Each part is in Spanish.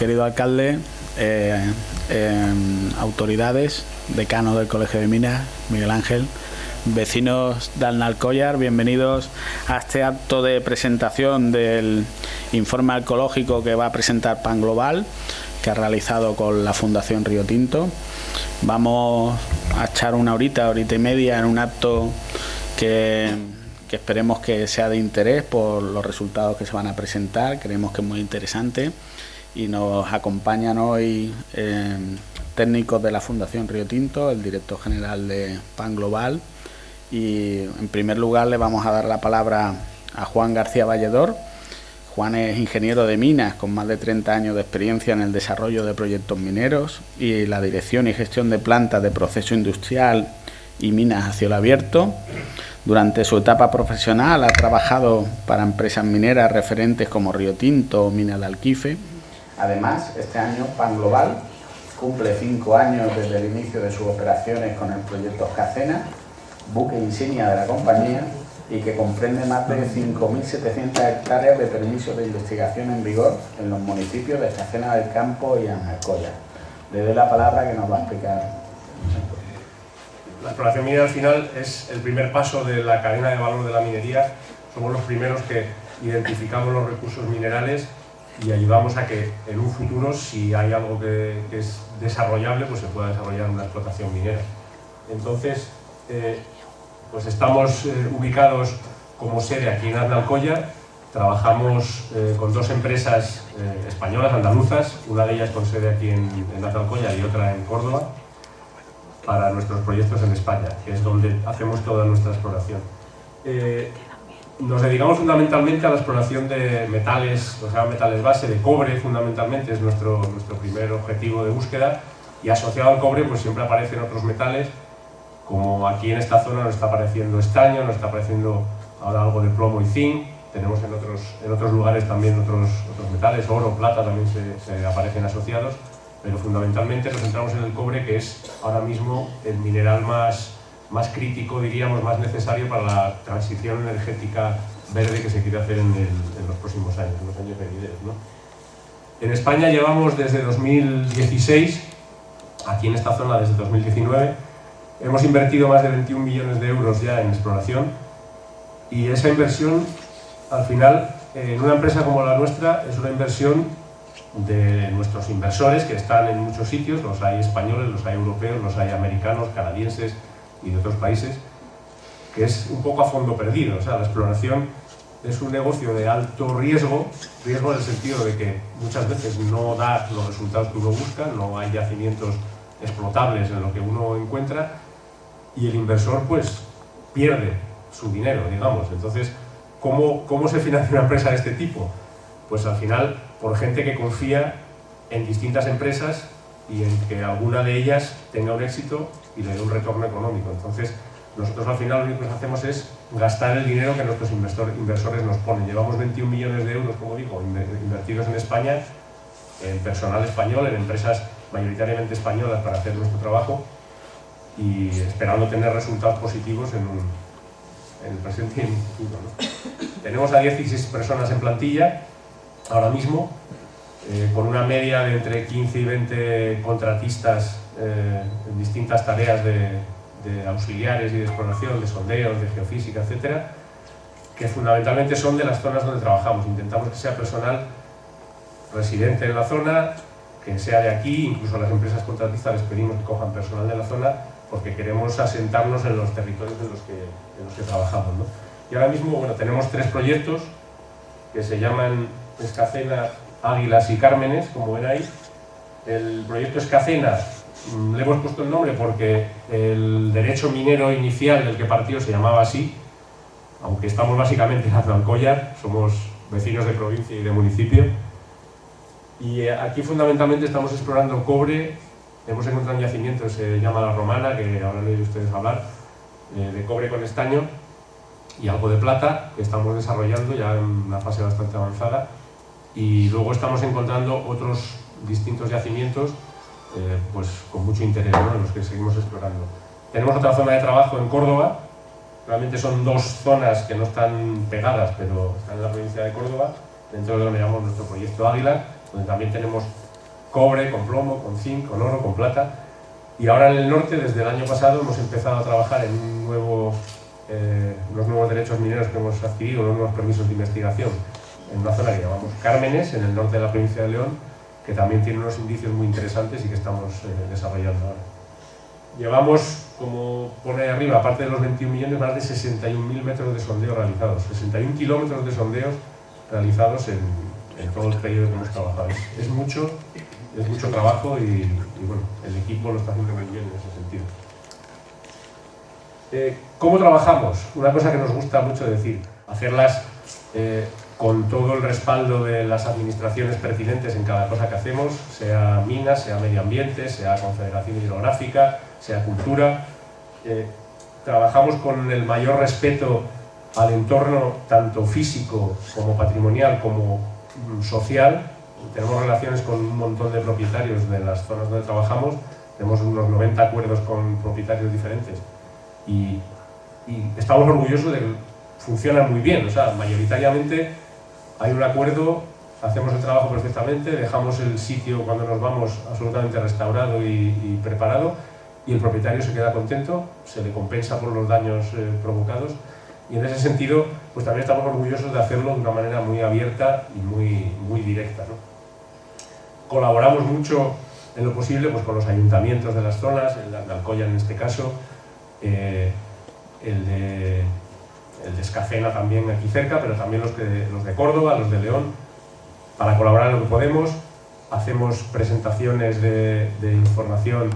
querido alcalde, autoridades, decano del Colegio de Minas, Miguel Ángel, vecinos de Alnalcollar, bienvenidos a este acto de presentación del informe ecológico que va a presentar Pan Global, que ha realizado con la Fundación Río Tinto. Vamos a echar una horita y media en un acto que esperemos que sea de interés por los resultados que se van a presentar. Creemos que es muy interesante y nos acompañan hoy técnicos de la Fundación Río Tinto, el director general de Pan Global, y en primer lugar le vamos a dar la palabra a Juan García Valledor. Juan es ingeniero de minas con más de 30 años de experiencia en el desarrollo de proyectos mineros y la dirección y gestión de plantas de proceso industrial y minas a cielo abierto. Durante su etapa profesional ha trabajado para empresas mineras referentes como Río Tinto o Minas de Alquife. Además, este año Pan Global cumple 5 años desde el inicio de sus operaciones con el proyecto Escacena, buque insignia de la compañía y que comprende más de 5.700 hectáreas de permisos de investigación en vigor en los municipios de Escacena del Campo y Alnalcollar. Le doy la palabra que nos va a explicar. La exploración minera al final es el primer paso de la cadena de valor de la minería. Somos los primeros que identificamos los recursos minerales y ayudamos a que en un futuro, si hay algo que es desarrollable, pues se pueda desarrollar una explotación minera. Entonces, pues estamos ubicados como sede aquí en Alnalcollar. Trabajamos con 2 empresas españolas, andaluzas, una de ellas con sede aquí en Alnalcollar y otra en Córdoba, para nuestros proyectos en España, que es donde hacemos toda nuestra exploración. Nos dedicamos fundamentalmente a la exploración de metales, o sea, metales base, de cobre fundamentalmente, es nuestro primer objetivo de búsqueda, y asociado al cobre pues siempre aparecen otros metales, como aquí en esta zona nos está apareciendo estaño, nos está apareciendo ahora algo de plomo y zinc, tenemos en otros lugares también otros metales, oro, plata también se aparecen asociados, pero fundamentalmente nos centramos en el cobre, que es ahora mismo el mineral más crítico, diríamos, más necesario para la transición energética verde que se quiere hacer en los próximos años, en los años venideros, ¿no? En España llevamos desde 2016, aquí en esta zona desde 2019, hemos invertido más de 21 millones de euros ya en exploración, y esa inversión, al final, en una empresa como la nuestra, es una inversión de nuestros inversores que están en muchos sitios, los hay españoles, los hay europeos, los hay americanos, canadienses y de otros países, que es un poco a fondo perdido. O sea, la exploración es un negocio de alto riesgo en el sentido de que muchas veces no da los resultados que uno busca, no hay yacimientos explotables en lo que uno encuentra, y el inversor pues pierde su dinero, digamos. Entonces, ¿cómo se financia una empresa de este tipo? Pues al final, por gente que confía en distintas empresas y en que alguna de ellas tenga un éxito y le dé un retorno económico. Entonces, nosotros al final lo único que hacemos es gastar el dinero que nuestros inversores nos ponen. Llevamos 21 millones de euros, como digo, invertidos en España, en personal español, en empresas mayoritariamente españolas para hacer nuestro trabajo, y esperando tener resultados positivos en el presente y en el futuro, ¿no? Tenemos a 16 personas en plantilla ahora mismo, con una media de entre 15 y 20 contratistas en distintas tareas de auxiliares y de exploración, de sondeos, de geofísica, etcétera, que fundamentalmente son de las zonas donde trabajamos. Intentamos que sea personal residente en la zona, que sea de aquí. Incluso a las empresas contratistas les pedimos que cojan personal de la zona, porque queremos asentarnos en los territorios en los que trabajamos, ¿no? Y ahora mismo, bueno, tenemos 3 proyectos que se llaman Escacena, Águilas y Cármenes, como ven ahí. El proyecto Escacena le hemos puesto el nombre porque el derecho minero inicial del que partió se llamaba así, aunque estamos básicamente en Alnalcollar, somos vecinos de provincia y de municipio. Y aquí fundamentalmente estamos explorando cobre. Hemos encontrado un yacimiento que se llama La Romana, que habrán oído ustedes hablar, de cobre con estaño, y algo de plata, que estamos desarrollando ya en una fase bastante avanzada. Y luego estamos encontrando otros distintos yacimientos pues con mucho interés, ¿no?, en los que seguimos explorando. Tenemos otra zona de trabajo en Córdoba. Realmente son 2 zonas que no están pegadas, pero están en la provincia de Córdoba, dentro de lo que llamamos nuestro proyecto Águila, donde también tenemos cobre, con plomo, con zinc, con oro, con plata. Y ahora en el norte, desde el año pasado, hemos empezado a trabajar en unos nuevos derechos mineros que hemos adquirido, unos nuevos permisos de investigación, en una zona que llamamos Cármenes, en el norte de la provincia de León, que también tiene unos indicios muy interesantes y que estamos desarrollando ahora. Llevamos, como pone ahí arriba, aparte de los 21 millones, más de 61.000 metros de sondeo realizados, 61 kilómetros de sondeos realizados en todo el periodo que hemos trabajado. Es mucho trabajo y bueno, el equipo lo está haciendo muy bien en ese sentido. ¿Cómo trabajamos? Una cosa que nos gusta mucho decir, hacerlas con todo el respaldo de las administraciones pertinentes en cada cosa que hacemos, sea minas, sea medio ambiente, sea confederación hidrográfica, sea cultura. Trabajamos con el mayor respeto al entorno, tanto físico como patrimonial como social. Tenemos relaciones con un montón de propietarios de las zonas donde trabajamos, tenemos unos 90 acuerdos con propietarios diferentes y estamos orgullosos de que funcionan muy bien. O sea, mayoritariamente hay un acuerdo, hacemos el trabajo perfectamente, dejamos el sitio cuando nos vamos absolutamente restaurado y preparado, y el propietario se queda contento, se le compensa por los daños provocados, y en ese sentido pues también estamos orgullosos de hacerlo de una manera muy abierta y muy directa, ¿no? Colaboramos mucho en lo posible pues con los ayuntamientos de las zonas, el de Alcoyar en este caso, el de Escacena también aquí cerca, pero también los de Córdoba, los de León, para colaborar en lo que podemos. Hacemos presentaciones de información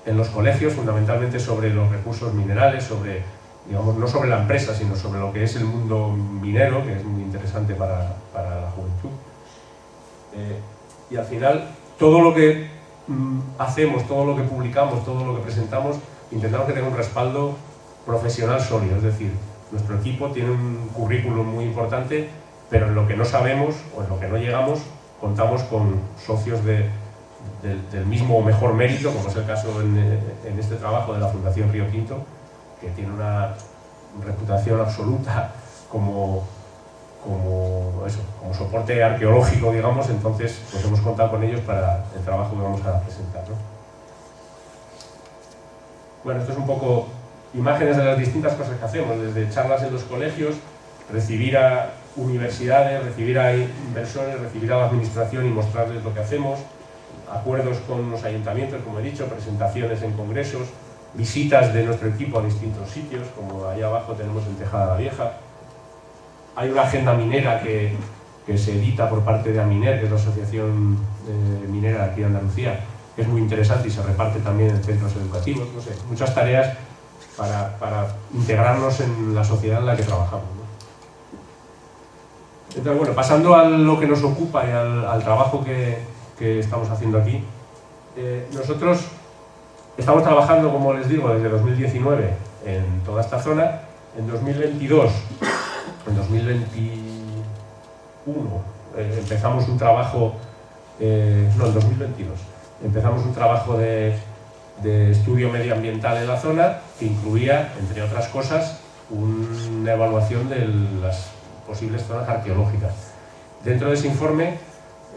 en los colegios, fundamentalmente sobre los recursos minerales, digamos, no sobre la empresa, sino sobre lo que es el mundo minero, que es muy interesante para la juventud. Y al final, todo lo que hacemos, todo lo que publicamos, todo lo que presentamos, intentamos que tenga un respaldo profesional sólido, es decir, nuestro equipo tiene un currículum muy importante, pero en lo que no sabemos o en lo que no llegamos, contamos con socios del mismo o mejor mérito, como es el caso en este trabajo de la Fundación Río Tinto, que tiene una reputación absoluta como soporte arqueológico, digamos. Entonces pues hemos contado con ellos para el trabajo que vamos a presentar, ¿no? Bueno, esto es un poco imágenes de las distintas cosas que hacemos, desde charlas en los colegios, recibir a universidades, recibir a inversores, recibir a la administración y mostrarles lo que hacemos, acuerdos con los ayuntamientos, como he dicho, presentaciones en congresos, visitas de nuestro equipo a distintos sitios, como ahí abajo tenemos en Tejada Vieja. Hay una agenda minera que se edita por parte de AMINER, que es la Asociación Minera de aquí de Andalucía, que es muy interesante y se reparte también en centros educativos. No sé, muchas tareas para integrarnos en la sociedad en la que trabajamos, ¿no? Entonces, bueno, pasando a lo que nos ocupa y al trabajo que estamos haciendo aquí, nosotros estamos trabajando, como les digo, desde 2019 en toda esta zona. En 2022, en 2021 empezamos un trabajo, en 2022, empezamos un trabajo de estudio medioambiental en la zona que incluía, entre otras cosas, una evaluación de las posibles zonas arqueológicas. Dentro de ese informe,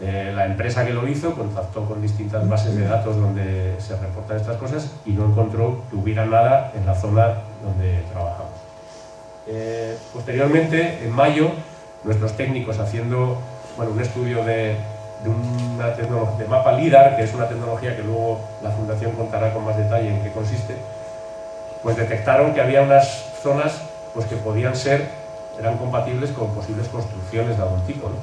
la empresa que lo hizo contactó con distintas bases de datos donde se reportan estas cosas y no encontró que hubiera nada en la zona donde trabajamos. Posteriormente, en mayo, nuestros técnicos haciendo un estudio de mapa LIDAR, que es una tecnología que luego la Fundación contará con más detalle en qué consiste, pues detectaron que había unas zonas pues, que eran compatibles con posibles construcciones de algún tipo, ¿no?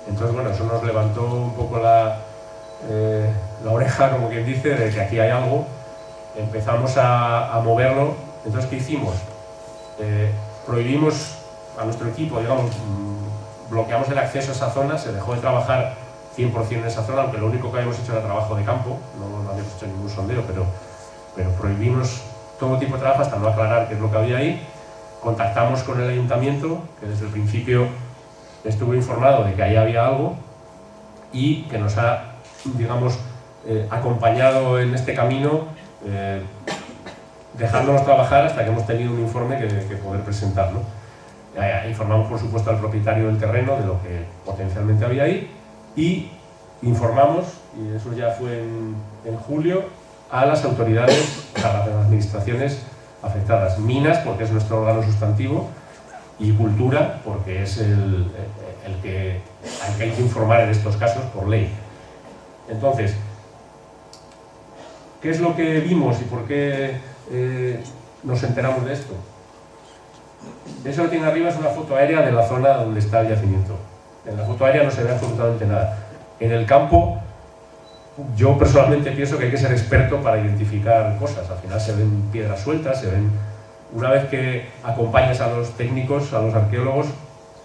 Entonces, bueno, eso nos levantó un poco la oreja, como quien dice, de que aquí hay algo. Empezamos a moverlo. Entonces, ¿qué hicimos? Prohibimos a nuestro equipo, digamos, bloqueamos el acceso a esa zona, se dejó de trabajar 100% en esa zona, aunque lo único que habíamos hecho era trabajo de campo, no habíamos hecho ningún sondeo, pero prohibimos todo tipo de trabajo hasta no aclarar qué es lo que había ahí. Contactamos con el ayuntamiento, que desde el principio estuvo informado de que ahí había algo y que nos ha, digamos, acompañado en este camino, dejándonos trabajar hasta que hemos tenido un informe que poder presentar, ¿no? Informamos, por supuesto, al propietario del terreno de lo que potencialmente había ahí y informamos y eso ya fue en julio, a las autoridades, a las administraciones afectadas. Minas, porque es nuestro órgano sustantivo, y Cultura, porque es al que hay que informar en estos casos por ley. Entonces, ¿qué es lo que vimos y por qué nos enteramos de esto? Eso que tiene arriba es una foto aérea de la zona donde está el yacimiento. En la foto aérea no se ve absolutamente nada. En el campo, yo personalmente pienso que hay que ser experto para identificar cosas. Al final se ven piedras sueltas, se ven... Una vez que acompañas a los técnicos, a los arqueólogos,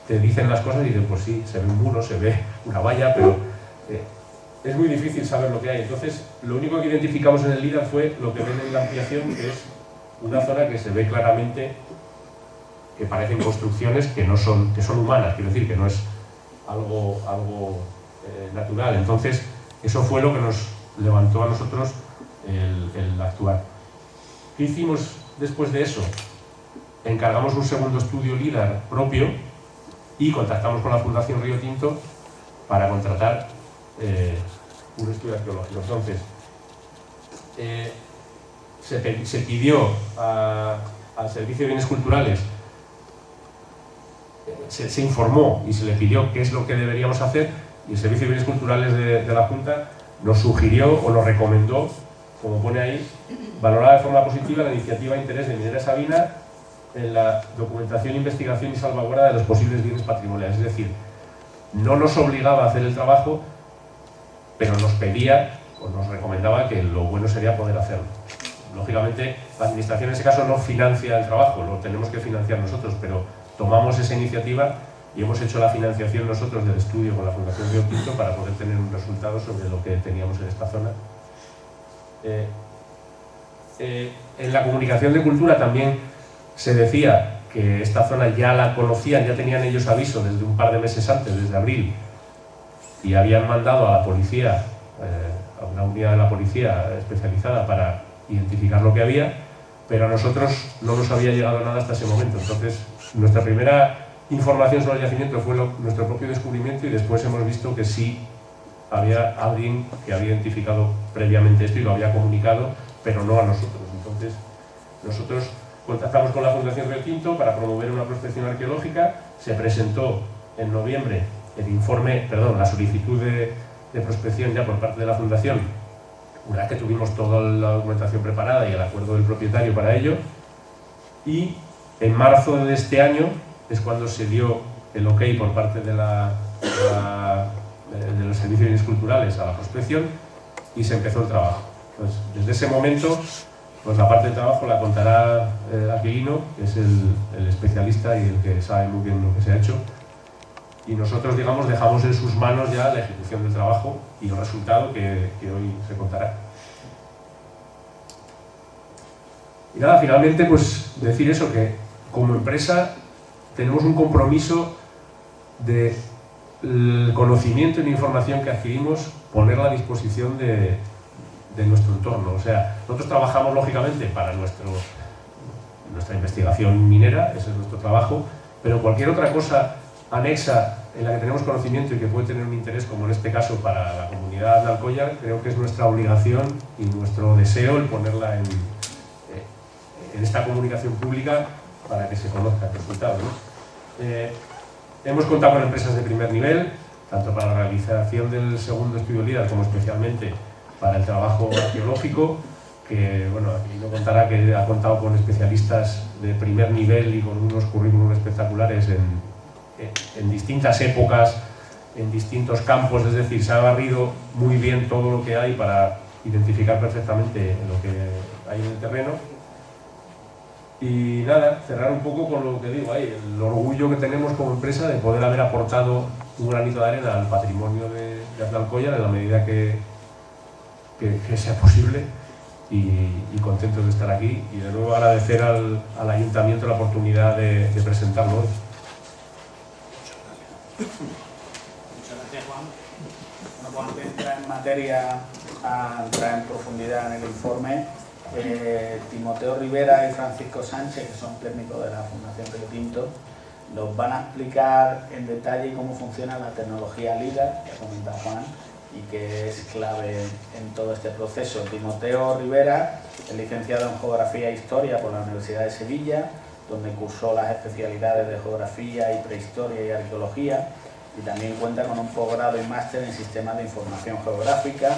te dicen las cosas y dicen, pues sí, se ve un muro, se ve una valla, pero es muy difícil saber lo que hay. Entonces, lo único que identificamos en el LIDAR fue lo que ven en la ampliación, que es una zona que se ve claramente que parecen construcciones que son humanas, quiero decir, que no es algo natural. Entonces, eso fue lo que nos levantó a nosotros el actuar. ¿Qué hicimos después de eso? Encargamos un segundo estudio LIDAR propio y contactamos con la Fundación Río Tinto para contratar un estudio arqueológico. Entonces, se pidió al Servicio de Bienes Culturales, se informó y se le pidió qué es lo que deberíamos hacer, y el Servicio de Bienes Culturales de la Junta nos sugirió o nos recomendó, como pone ahí, valorar de forma positiva la iniciativa de interés de Minera Sabina en la documentación, investigación y salvaguarda de los posibles bienes patrimoniales. Es decir, no nos obligaba a hacer el trabajo, pero nos pedía o nos recomendaba que lo bueno sería poder hacerlo. Lógicamente, la Administración en ese caso no financia el trabajo, lo tenemos que financiar nosotros, pero tomamos esa iniciativa y hemos hecho la financiación nosotros del estudio con la Fundación Río Tinto para poder tener un resultado sobre lo que teníamos en esta zona. En la comunicación de Cultura también se decía que esta zona ya la conocían, ya tenían ellos aviso desde un par de meses antes, desde abril, y habían mandado a la policía, a una unidad de la policía especializada para identificar lo que había, pero a nosotros no nos había llegado nada hasta ese momento. Entonces, nuestra primera información sobre el yacimiento fue nuestro propio descubrimiento, y después hemos visto que sí había alguien que había identificado previamente esto y lo había comunicado, pero no a nosotros. Entonces, nosotros contactamos con la Fundación Río Tinto para promover una prospección arqueológica. Se presentó en noviembre la solicitud de prospección ya por parte de la Fundación, una vez que tuvimos toda la documentación preparada y el acuerdo del propietario para ello, y en marzo de este año es cuando se dio el ok por parte de los servicios de bienes culturales a la prospección y se empezó el trabajo. Entonces, desde ese momento, pues la parte de trabajo la contará Aquilino, que es el especialista y el que sabe muy bien lo que se ha hecho, y nosotros, digamos, dejamos en sus manos ya la ejecución del trabajo y el resultado que hoy se contará. Y nada, finalmente, pues decir eso, que como empresa tenemos un compromiso de el conocimiento y la información que adquirimos, ponerla a disposición de nuestro entorno. O sea, nosotros trabajamos lógicamente para nuestra investigación minera, ese es nuestro trabajo, pero cualquier otra cosa anexa en la que tenemos conocimiento y que puede tener un interés, como en este caso para la comunidad de Alcóyar, creo que es nuestra obligación y nuestro deseo el ponerla en esta comunicación pública para que se conozca el resultado, ¿no? Hemos contado con empresas de primer nivel, tanto para la realización del segundo estudio LIDAR como especialmente para el trabajo arqueológico, que bueno, aquí no contará que ha contado con especialistas de primer nivel y con unos currículums espectaculares en distintas épocas, en distintos campos, es decir, se ha barrido muy bien todo lo que hay para identificar perfectamente lo que hay en el terreno. Y nada, cerrar un poco con lo que digo ahí, el orgullo que tenemos como empresa de poder haber aportado un granito de arena al patrimonio de Alcóyar en la medida que sea posible, y contentos de estar aquí, y de nuevo agradecer al Ayuntamiento la oportunidad de presentarlo hoy. Muchas gracias, Juan. Bueno, pues antes de entrar en materia, a entrar en profundidad en el informe, Timoteo Rivera y Francisco Sánchez, que son técnicos de la Fundación Río Tinto, nos van a explicar en detalle cómo funciona la tecnología LIDAR, que ha comentado Juan, y que es clave en todo este proceso. Timoteo Rivera es licenciado en Geografía e Historia por la Universidad de Sevilla, donde cursó las especialidades de Geografía y Prehistoria y Arqueología, y también cuenta con un posgrado y máster en Sistemas de Información Geográfica,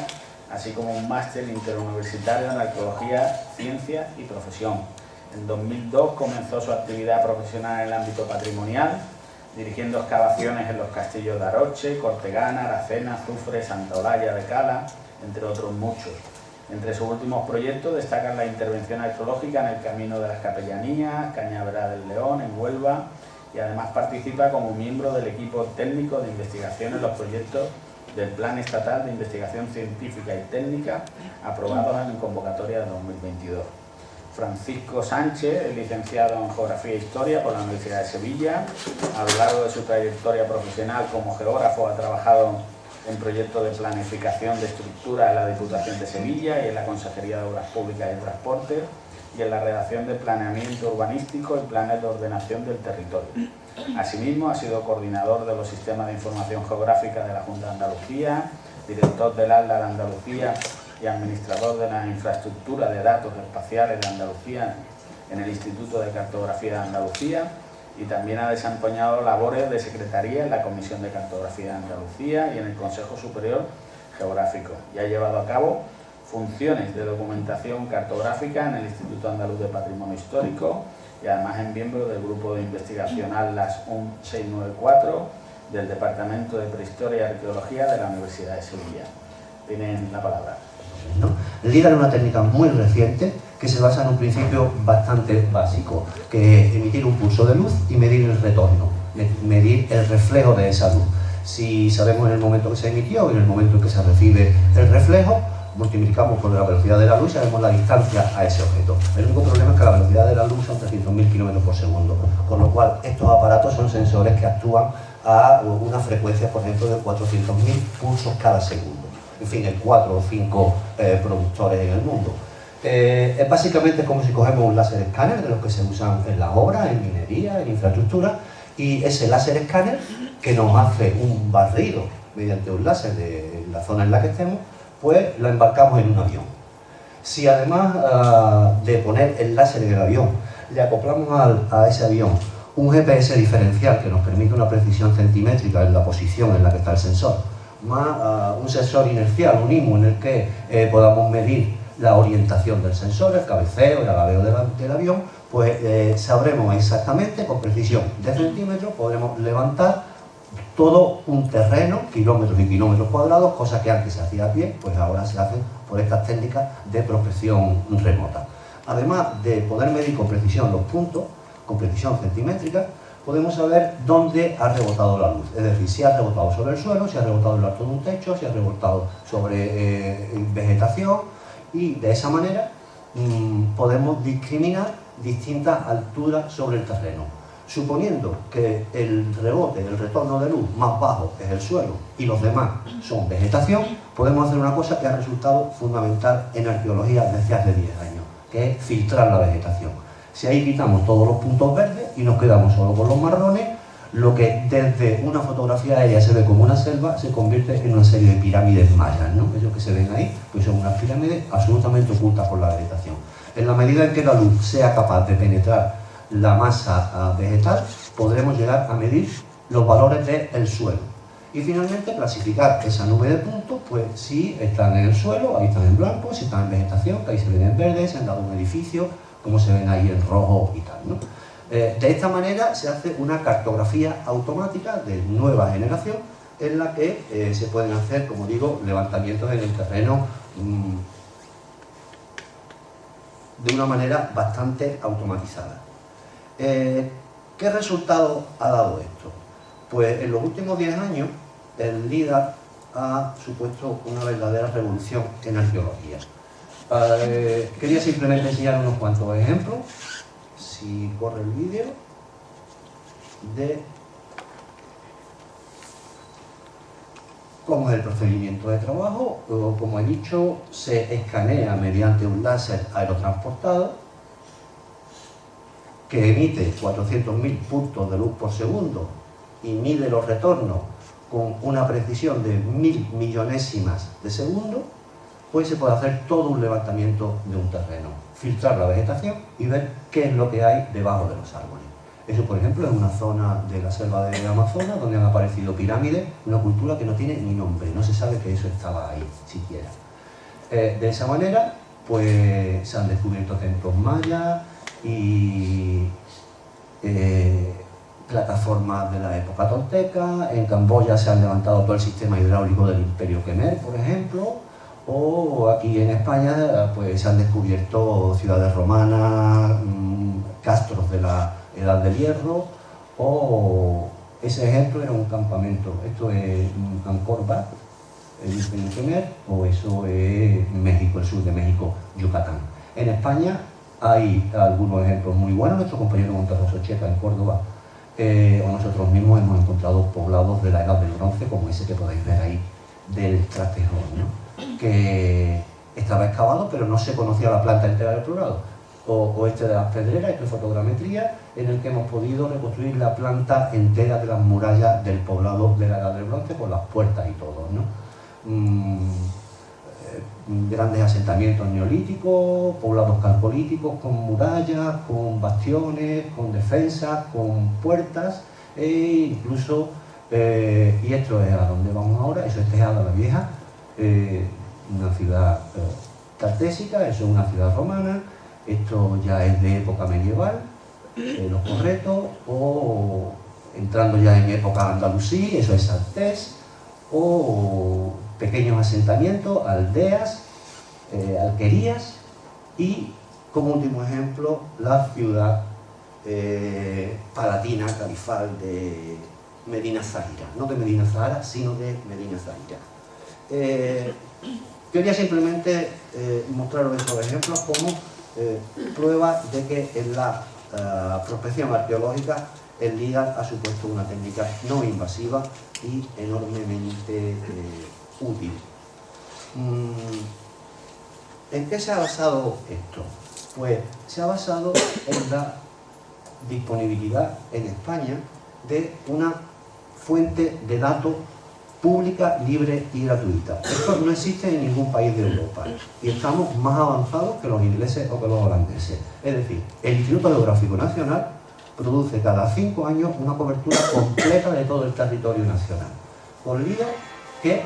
así como un máster interuniversitario en Arqueología, Ciencia y Profesión. En 2002 comenzó su actividad profesional en el ámbito patrimonial, dirigiendo excavaciones en los castillos de Aroche, Cortegana, Aracena, Azufre, Santa Olalla de Cala, entre otros muchos. Entre sus últimos proyectos destacan la intervención arqueológica en el Camino de las Capellanías, Cañaveral del León, en Huelva, y además participa como miembro del equipo técnico de investigación en los proyectos del Plan Estatal de Investigación Científica y Técnica, aprobados en convocatoria de 2022. Francisco Sánchez es licenciado en Geografía e Historia por la Universidad de Sevilla. A lo largo de su trayectoria profesional como geógrafo ha trabajado en proyectos de planificación de estructuras en la Diputación de Sevilla y en la Consejería de Obras Públicas y Transporte, y en la redacción de planeamiento urbanístico y planes de ordenación del territorio. Asimismo, ha sido coordinador de los sistemas de información geográfica de la Junta de Andalucía, director del ALDA de Andalucía y administrador de la infraestructura de datos espaciales de Andalucía en el Instituto de Cartografía de Andalucía, y también ha desempeñado labores de secretaría en la Comisión de Cartografía de Andalucía y en el Consejo Superior Geográfico, y ha llevado a cabo funciones de documentación cartográfica en el Instituto Andaluz de Patrimonio Histórico, y además es miembro del grupo de investigación Atlas 1694 del Departamento de Prehistoria y Arqueología de la Universidad de Sevilla. Tienen la palabra. ¿No? El LIDAR es una técnica muy reciente que se basa en un principio bastante básico, que es emitir un pulso de luz y medir el retorno, medir el reflejo de esa luz. Si sabemos en el momento que se emitió y en el momento en que se recibe el reflejo, multiplicamos por la velocidad de la luz y sabemos la distancia a ese objeto. El único problema es que la velocidad de la luz son 300.000 km por segundo, con lo cual estos aparatos son sensores que actúan a una frecuencia, por ejemplo, de 400.000 pulsos cada segundo. En fin, hay 4 o 5 productores en el mundo. Es básicamente como si cogemos un láser escáner de los que se usan en las obras, en minería, en infraestructura, y ese láser escáner que nos hace un barrido mediante un láser de la zona en la que estemos, pues la embarcamos en un avión. Si además de poner el láser en el avión, le acoplamos a ese avión un GPS diferencial que nos permite una precisión centimétrica en la posición en la que está el sensor, más un sensor inercial, un IMU, en el que podamos medir la orientación del sensor, el cabeceo, el alabeo del avión, pues sabremos exactamente, con precisión de centímetros, podremos levantar todo un terreno, kilómetros y kilómetros cuadrados, cosa que antes se hacía a pie, pues ahora se hace por estas técnicas de prospección remota. Además de poder medir con precisión los puntos, con precisión centimétrica, podemos saber dónde ha rebotado la luz, es decir, si ha rebotado sobre el suelo, si ha rebotado en lo alto de un techo, si ha rebotado sobre vegetación, y de esa manera podemos discriminar distintas alturas sobre el terreno. Suponiendo que el rebote, el retorno de luz más bajo es el suelo y los demás son vegetación, podemos hacer una cosa que ha resultado fundamental en arqueología desde hace 10 años, que es filtrar la vegetación. Si ahí quitamos todos los puntos verdes y nos quedamos solo con los marrones, lo que desde una fotografía aérea se ve como una selva se convierte en una serie de pirámides mayas, ¿no? Ellos que se ven ahí, pues son unas pirámides absolutamente ocultas por la vegetación. En la medida en que la luz sea capaz de penetrar la masa vegetal, podremos llegar a medir los valores del suelo. Y finalmente clasificar esa nube de puntos, pues si están en el suelo, ahí están en blanco, si están en vegetación, que ahí se ven en verde, si han dado un edificio, como se ven ahí en rojo y tal, ¿no? De esta manera se hace una cartografía automática de nueva generación en la que se pueden hacer, como digo, levantamientos en el terreno de una manera bastante automatizada. ¿Qué resultado ha dado esto? Pues en los últimos 10 años el LIDAR ha supuesto una verdadera revolución en arqueología. Quería simplemente enseñar unos cuantos ejemplos, si corre el vídeo, de cómo es el procedimiento de trabajo. Como he dicho, se escanea mediante un láser aerotransportado que emite 400.000 puntos de luz por segundo y mide los retornos con una precisión de 1000 millonésimas de segundo, pues se puede hacer todo un levantamiento de un terreno, filtrar la vegetación y ver qué es lo que hay debajo de los árboles. Eso, por ejemplo, es una zona de la selva de Amazonas donde han aparecido pirámides, una cultura que no tiene ni nombre, no se sabe que eso estaba ahí siquiera. De esa manera, pues se han descubierto templos mayas y plataformas de la época tolteca. En Camboya se han levantado todo el sistema hidráulico del Imperio Khmer, por ejemplo, o aquí en España pues se han descubierto ciudades romanas, castros de la Edad del Hierro, o ese ejemplo era un campamento. Esto es Angkor Wat, el Imperio Khmer, o eso es México, el sur de México, Yucatán. En España hay algunos ejemplos muy buenos. Nuestro compañero Monterroso Checa en Córdoba, o nosotros mismos hemos encontrado poblados de la Edad del Bronce, como ese que podéis ver ahí del Trastejón, ¿no? Que estaba excavado, pero no se conocía la planta entera del poblado. O este de las pedreras, esto es fotogrametría, en el que hemos podido reconstruir la planta entera de las murallas del poblado de la Edad del Bronce, con las puertas y todo, ¿no? Grandes asentamientos neolíticos, poblados calcolíticos con murallas, con bastiones, con defensas, con puertas, e incluso, y esto es a donde vamos ahora, eso es Tejada la Vieja, una ciudad tartésica, eso es una ciudad romana. Esto ya es de época medieval, los Corretos, o entrando ya en época andalusí, eso es Saltés, o pequeños asentamientos, aldeas, alquerías, y como último ejemplo la ciudad palatina, califal de Medina Zahira, no de Medina Zahara, sino de Medina Zahira. Quería simplemente mostraros estos ejemplos como prueba de que en la prospección arqueológica el LIDAR ha supuesto una técnica no invasiva y enormemente útil. ¿En qué se ha basado esto? Pues se ha basado en la disponibilidad en España de una fuente de datos pública, libre y gratuita. Esto no existe en ningún país de Europa y estamos más avanzados que los ingleses o que los holandeses. Es decir, el Instituto Geográfico Nacional produce cada 5 años una cobertura completa de todo el territorio nacional, con LIDAR que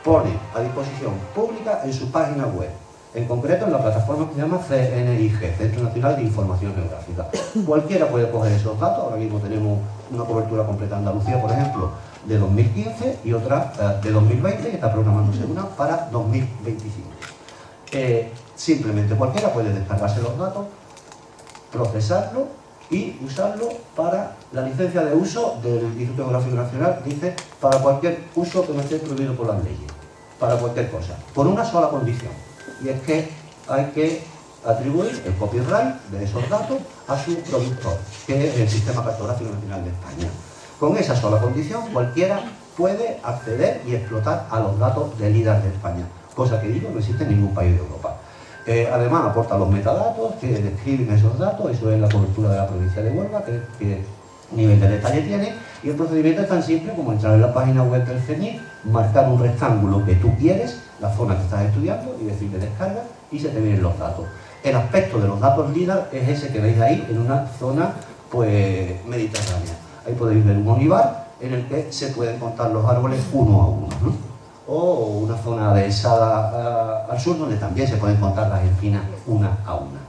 pone a disposición pública en su página web, en concreto en la plataforma que se llama CNIG, Centro Nacional de Información Geográfica. Cualquiera puede coger esos datos. Ahora mismo tenemos una cobertura completa en Andalucía, por ejemplo, de 2015 y otra de 2020, que está programándose una para 2025. Simplemente cualquiera puede descargarse los datos, procesarlo y usarlo para la licencia de uso del Instituto Geográfico Nacional. Dice, para cualquier uso que no esté prohibido por las leyes, para cualquier cosa, con una sola condición, y es que hay que atribuir el copyright de esos datos a su productor, que es el Sistema Cartográfico Nacional de España. Con esa sola condición, cualquiera puede acceder y explotar a los datos del LIDAR de España, cosa que digo no existe en ningún país de Europa. Además, aporta los metadatos que describen esos datos. Eso es la cobertura de la provincia de Huelva, que nivel de detalle tiene, y el procedimiento es tan simple como entrar en la página web del CNIC, marcar un rectángulo que tú quieres, la zona que estás estudiando, y decirle descarga, y se te vienen los datos. El aspecto de los datos LIDAR es ese que veis ahí, en una zona pues mediterránea. Ahí podéis ver un olivar en el que se pueden contar los árboles uno a uno, ¿no? O una zona dehesada al sur, donde también se pueden contar las espinas una a una.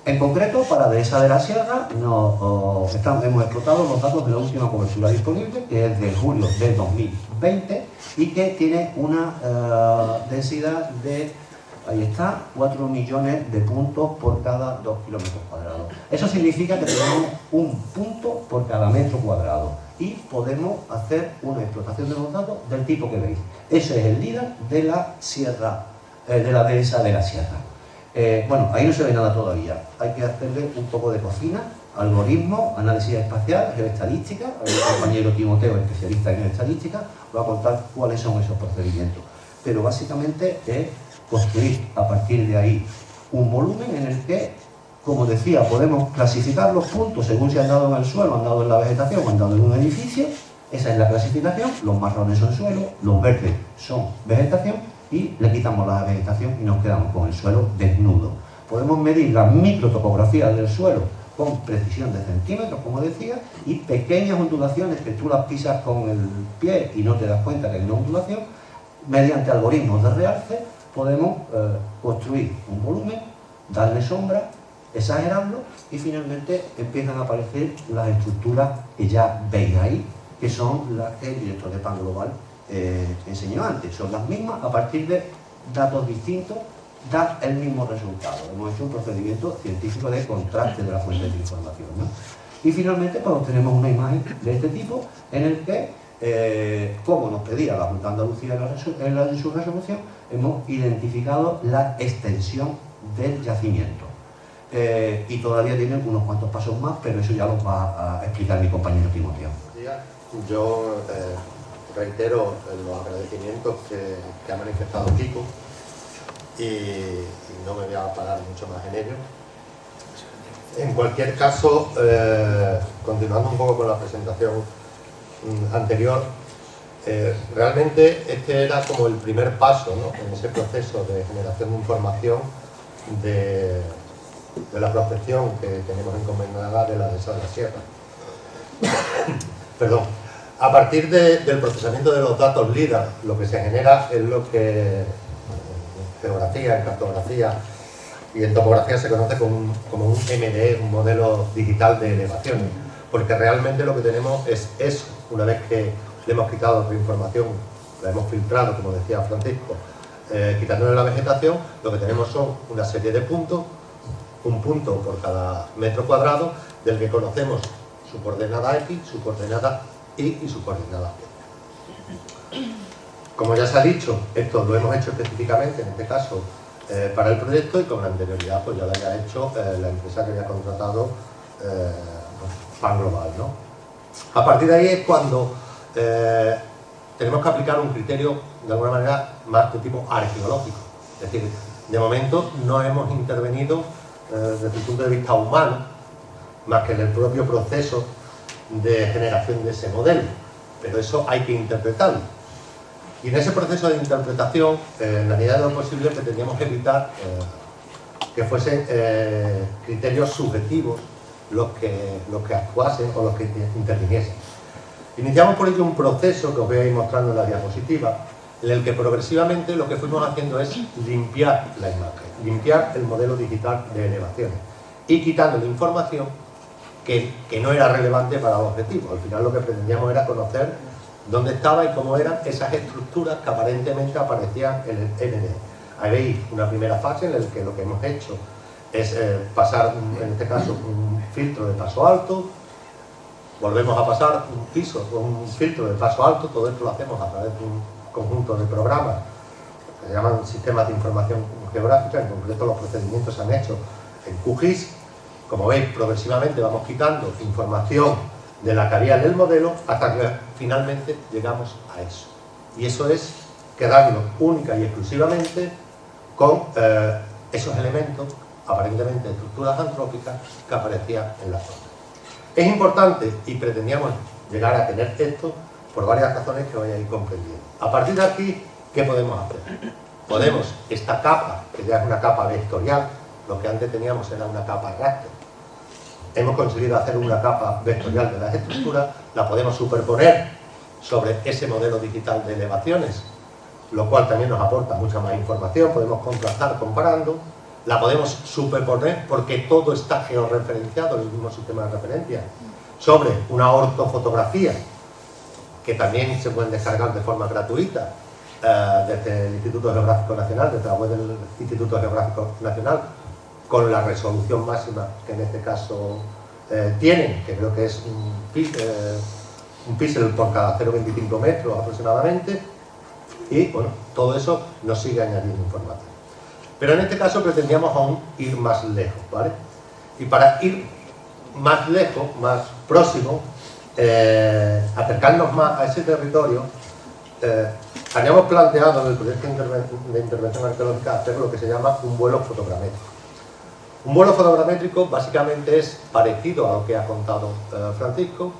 En concreto, para Dehesa de la Sierra, hemos explotado los datos de la última cobertura disponible, que es de julio de 2020, y que tiene una densidad de, ahí está, 4 millones de puntos por cada 2 kilómetros cuadrados. Eso significa que tenemos un punto por cada metro cuadrado y podemos hacer una explotación de los datos del tipo que veis. Ese es el LIDAR de la sierra, de la Dehesa de la Sierra. Bueno, ahí no se ve nada todavía. Hay que hacerle un poco de cocina, algoritmo, análisis espacial, geoestadística. El compañero Timoteo, especialista en geoestadística, va a contar cuáles son esos procedimientos. Pero básicamente es construir a partir de ahí un volumen en el que, como decía, podemos clasificar los puntos según si han dado en el suelo, han dado en la vegetación, han dado en un edificio, Esa es la clasificación, los marrones son suelo, los verdes son vegetación y le quitamos la vegetación y nos quedamos con el suelo desnudo. Podemos medir la microtopografía del suelo con precisión de centímetros, como decía, y pequeñas ondulaciones que tú las pisas con el pie y no te das cuenta que hay una ondulación. Mediante algoritmos de realce podemos construir un volumen, darle sombra, exagerarlo y finalmente empiezan a aparecer las estructuras que ya veis ahí, que son las que el director de Pan Global enseñó antes. Son las mismas, a partir de datos distintos da el mismo resultado. Hemos hecho un procedimiento científico de contraste de las fuentes de información, ¿no? Y finalmente pues obtenemos una imagen de este tipo en el que, como nos pedía la Junta de Andalucía en su resolución, hemos identificado la extensión del yacimiento. Y todavía tienen unos cuantos pasos más, pero eso ya los va a explicar mi compañero Timoteo. Yo reitero los agradecimientos que ha manifestado Kiko y no me voy a parar mucho más en ello. En cualquier caso, continuando un poco con la presentación anterior, realmente este era como el primer paso, ¿no?, en ese proceso de generación de información de la prospección que tenemos encomendada de la dehesa de la sierra. Perdón. A partir del procesamiento de los datos LIDAR, lo que se genera es lo que en geografía, en cartografía y en topografía se conoce como un MDE, un modelo digital de elevaciones, porque realmente lo que tenemos es eso. Una vez que le hemos quitado otra información, la hemos filtrado, como decía Francisco, quitándole la vegetación, lo que tenemos son una serie de puntos, un punto por cada metro cuadrado, del que conocemos su coordenada X, su coordenada Y y su coordenada Y. Como ya se ha dicho, esto lo hemos hecho específicamente, en este caso, para el proyecto, y con anterioridad pues ya lo había hecho la empresa que había contratado Pan Global, ¿no? A partir de ahí es cuando tenemos que aplicar un criterio, de alguna manera, más de tipo arqueológico. Es decir, de momento no hemos intervenido desde el punto de vista humano, más que en el propio proceso de generación de ese modelo, pero eso hay que interpretarlo. Y en ese proceso de interpretación, en la medida de lo posible, pretendíamos evitar que fuesen criterios subjetivos los que actuasen o los que interviniesen. Iniciamos por ello un proceso que os voy a ir mostrando en la diapositiva, en el que progresivamente lo que fuimos haciendo es limpiar la imagen, limpiar el modelo digital de elevaciones y quitando la información que no era relevante para el objetivo. Al final lo que pretendíamos era conocer dónde estaba y cómo eran esas estructuras que aparentemente aparecían en el ND. Ahí veis una primera fase en la que lo que hemos hecho es pasar, en este caso, un filtro de paso alto, volvemos a pasar un filtro de paso alto, todo esto lo hacemos a través de un conjunto de programas que se llaman sistemas de información geográfica, en concreto los procedimientos se han hecho en QGIS. Como veis, progresivamente vamos quitando información de la que había en el modelo hasta que finalmente llegamos a eso. Y eso es quedarnos única y exclusivamente con esos elementos, aparentemente de estructuras antrópicas, que aparecían en la zona. Es importante, y pretendíamos llegar a tener esto por varias razones que voy a ir comprendiendo. A partir de aquí, ¿qué podemos hacer? Podemos, esta capa, que ya es una capa vectorial, lo que antes teníamos era una capa raster. Hemos conseguido hacer una capa vectorial de las estructuras, la podemos superponer sobre ese modelo digital de elevaciones, lo cual también nos aporta mucha más información, podemos contrastar comparando, la podemos superponer porque todo está georreferenciado en el mismo sistema de referencia, sobre una ortofotografía, que también se pueden descargar de forma gratuita desde el Instituto Geográfico Nacional, desde la web del Instituto Geográfico Nacional, con la resolución máxima que en este caso tienen, que creo que es un píxel por cada 0,25 metros aproximadamente, y bueno, todo eso nos sigue añadiendo información. Pero en este caso pretendíamos aún ir más lejos, ¿vale? Y para ir más lejos, más próximo, acercarnos más a ese territorio, habíamos planteado en el proyecto de intervención arqueológica hacer lo que se llama un vuelo fotogramétrico. Un vuelo fotogramétrico básicamente es parecido a lo que ha contado Francisco,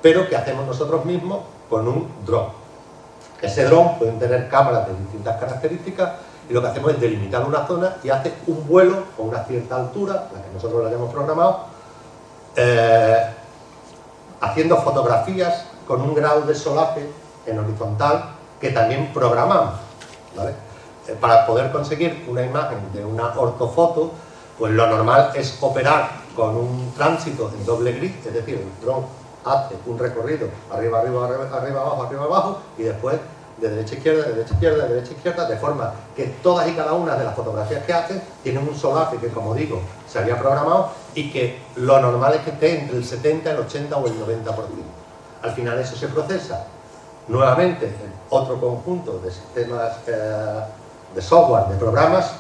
pero que hacemos nosotros mismos con un dron. Ese dron pueden tener cámaras de distintas características y lo que hacemos es delimitar una zona y hace un vuelo con una cierta altura, la que nosotros lo hayamos programado, haciendo fotografías con un grado de solape en horizontal que también programamos, ¿vale? Para poder conseguir una imagen de una ortofoto, pues lo normal es operar con un tránsito en doble grid, es decir, el dron hace un recorrido arriba, arriba, arriba, abajo y después de derecha a izquierda, de derecha a izquierda, de derecha a izquierda, de forma que todas y cada una de las fotografías que hace tienen un solape que, como digo, se había programado y que lo normal es que esté entre el 70, el 80 o el 90%. Al final eso se procesa nuevamente en otro conjunto de sistemas de software, de programas.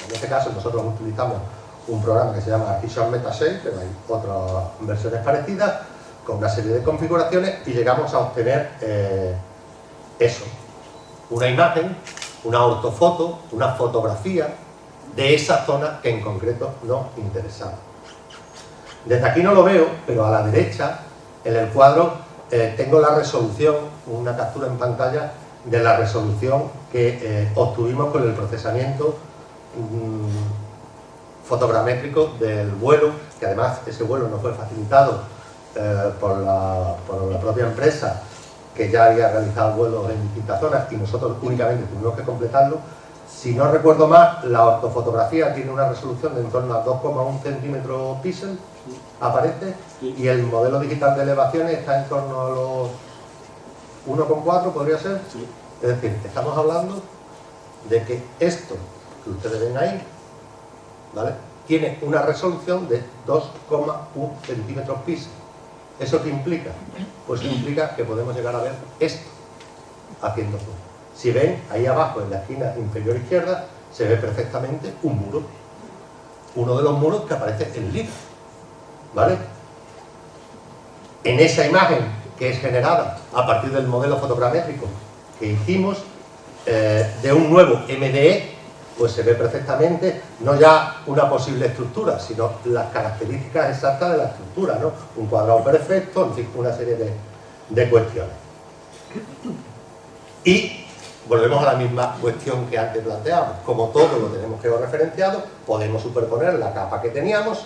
En este caso nosotros utilizamos un programa que se llama Artificial Metashape, pero hay otras versiones parecidas, con una serie de configuraciones y llegamos a obtener eso, una imagen, una ortofoto, una fotografía de esa zona que en concreto nos interesaba. Desde aquí no lo veo, pero a la derecha, en el cuadro, tengo la resolución, una captura en pantalla de la resolución que obtuvimos con el procesamiento fotogramétrico del vuelo, que además ese vuelo nos fue facilitado por la propia empresa, que ya había realizado vuelos en distintas zonas y nosotros únicamente tuvimos que completarlo. Si no recuerdo mal, la ortofotografía tiene una resolución de en torno a 2,1 centímetros píxeles, aparece, y el modelo digital de elevaciones está en torno a los 1,4, podría ser. Es decir, estamos hablando de que esto que ustedes ven ahí, ¿vale?, tiene una resolución de 2,1 centímetros píxeles. ¿Eso qué implica? Pues implica que podemos llegar a ver esto haciendo zoom. Si ven, ahí abajo en la esquina inferior izquierda se ve perfectamente un muro. Uno de los muros que aparece en LIDAR, ¿vale? En esa imagen que es generada a partir del modelo fotogramétrico que hicimos, de un nuevo MDE, pues se ve perfectamente no ya una posible estructura, sino las características exactas de la estructura, ¿no? Un cuadrado perfecto, en fin, una serie de cuestiones. Y volvemos a la misma cuestión que antes planteábamos. Como todo lo tenemos georreferenciado, podemos superponer la capa que teníamos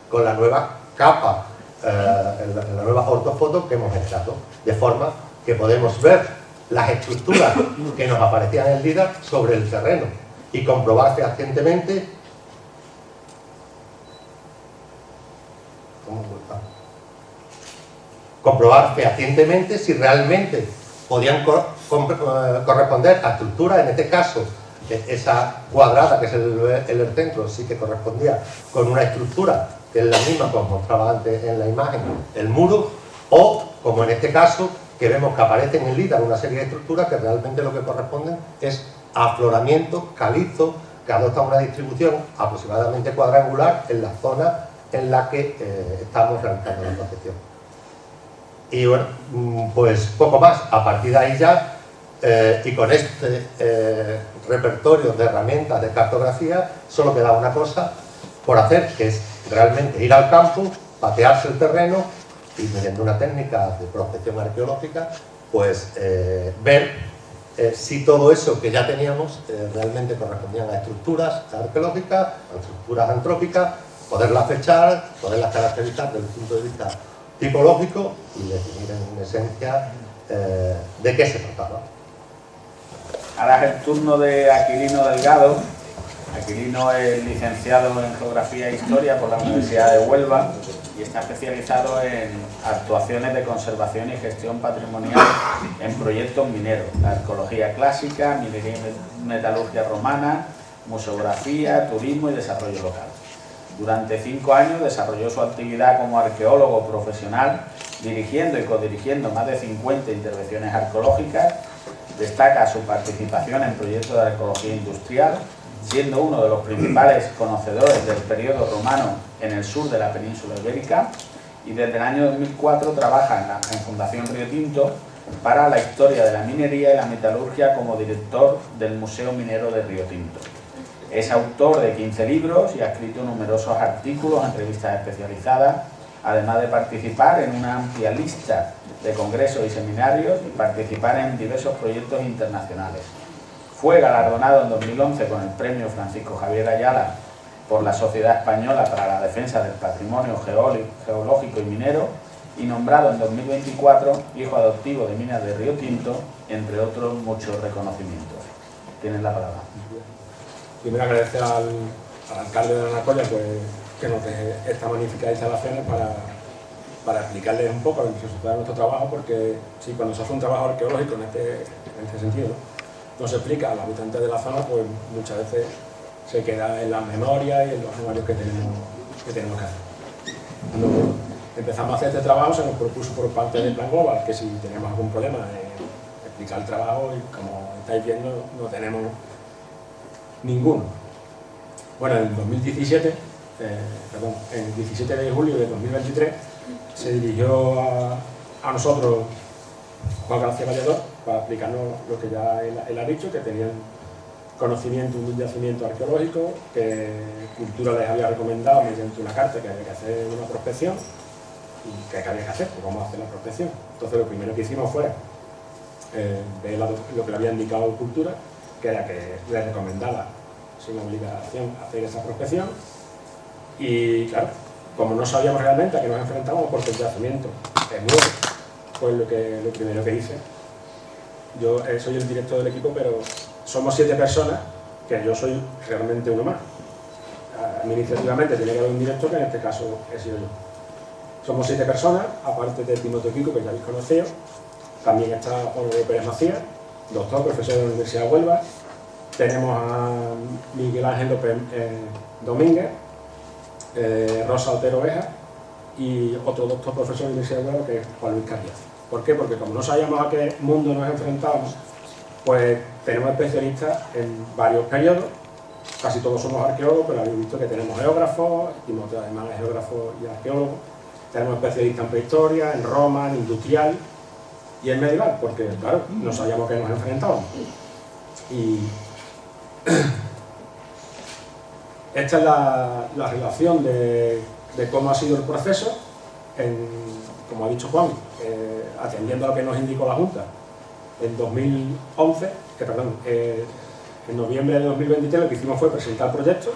con la nueva capa, la nueva ortofoto que hemos generado, de forma que podemos ver las estructuras que nos aparecían en el LIDAR sobre el terreno y comprobar fehacientemente si realmente podían corresponder a estructuras. En este caso, esa cuadrada que es el centro sí que correspondía con una estructura que es la misma como mostraba antes en la imagen, el muro, o como en este caso que vemos que aparece en el LIDAR una serie de estructuras que realmente lo que corresponden es afloramiento calizo que adopta una distribución aproximadamente cuadrangular en la zona en la que estamos realizando la procesión. Y bueno, pues poco más. A partir de ahí ya, y con este repertorio de herramientas de cartografía, solo queda una cosa por hacer, que es realmente ir al campo, patearse el terreno y mediante una técnica de prospección arqueológica, pues ver si todo eso que ya teníamos realmente correspondían a estructuras arqueológicas, a estructuras antrópicas, poderlas fechar, poderlas caracterizar desde el punto de vista tipológico y definir en esencia de qué se trataba. Ahora es el turno de Aquilino Delgado. Aquilino es licenciado en Geografía e Historia por la Universidad de Huelva y está especializado en actuaciones de conservación y gestión patrimonial en proyectos mineros, la arqueología clásica, minería y metalurgia romana, museografía, turismo y desarrollo local. Durante 5 años desarrolló su actividad como arqueólogo profesional, dirigiendo y codirigiendo más de 50 intervenciones arqueológicas. Destaca su participación en proyectos de arqueología industrial, siendo uno de los principales conocedores del periodo romano en el sur de la península ibérica, y desde el año 2004 trabaja en Fundación Río Tinto para la historia de la minería y la metalurgia como director del Museo Minero de Río Tinto. Es autor de 15 libros y ha escrito numerosos artículos en revistas especializadas, además de participar en una amplia lista de congresos y seminarios y participar en diversos proyectos internacionales. Fue galardonado en 2011 con el premio Francisco Javier Ayala por la Sociedad Española para la Defensa del Patrimonio Geológico y Minero y nombrado en 2024 hijo adoptivo de Minas de Río Tinto, entre otros muchos reconocimientos. Tienen la palabra. Primero agradecer al alcalde de Alnacoya pues, que nos deje esta magnífica instalación para explicarles un poco el resultado de nuestro trabajo, porque sí, cuando se hace un trabajo arqueológico en este sentido, no se explica a los habitantes de la zona, pues muchas veces se queda en las memorias y en los anuarios que tenemos que hacer. Cuando empezamos a hacer este trabajo se nos propuso por parte del Plan Global que si teníamos algún problema en explicar el trabajo, y como estáis viendo no tenemos ninguno. Bueno, en 2017, el 17 de julio de 2023 se dirigió a nosotros Juan García Vallador para explicarnos lo que ya él ha dicho, que tenían conocimiento de un yacimiento arqueológico, que Cultura les había recomendado mediante una carta que había que hacer una prospección y que había que hacer, pues vamos a hacer la prospección. Entonces lo primero que hicimos fue ver lo que le había indicado Cultura, que era que les recomendaba sin obligación hacer esa prospección, y claro, como no sabíamos realmente a qué nos enfrentábamos porque el yacimiento es nuevo, pues lo primero que hice, yo soy el director del equipo, pero somos 7 personas, que yo soy realmente uno más. Administrativamente tiene que haber un director, que en este caso he sido yo. Somos 7 personas, aparte de Timoteo Kiko, que ya habéis conocido. También está Honoré Pérez Macías, doctor, profesor de la Universidad de Huelva. Tenemos a Miguel Ángel López Domínguez, Rosa Otero Oveja y otro doctor profesor de la Universidad de Huelva, que es Juan Luis Carriazo. ¿Por qué? Porque como no sabíamos a qué mundo nos enfrentábamos, pues tenemos especialistas en varios periodos, casi todos somos arqueólogos, pero habéis visto que tenemos geógrafos, Timoteo además es geógrafo y arqueólogo, tenemos especialistas en prehistoria, en Roma, en industrial y en medieval, porque claro, no sabíamos a qué nos enfrentábamos. Y esta es la relación de cómo ha sido el proceso, como ha dicho Juan, atendiendo a lo que nos indicó la Junta. En 2011, en noviembre de 2023 lo que hicimos fue presentar el proyecto,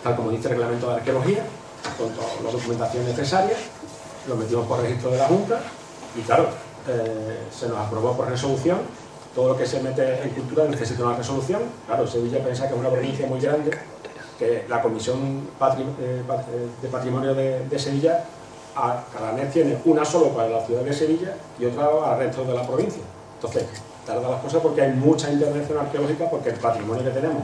tal como dice el reglamento de arqueología, con toda la documentación necesaria, lo metimos por registro de la Junta y claro, se nos aprobó por resolución. Todo lo que se mete en cultura necesita una resolución. Claro, Sevilla piensa que es una provincia muy grande, que la Comisión de Patrimonio de Sevilla cada mes tiene una solo para la ciudad de Sevilla y otra al resto de la provincia. Entonces, tarda las cosas porque hay mucha intervención arqueológica, porque el patrimonio que tenemos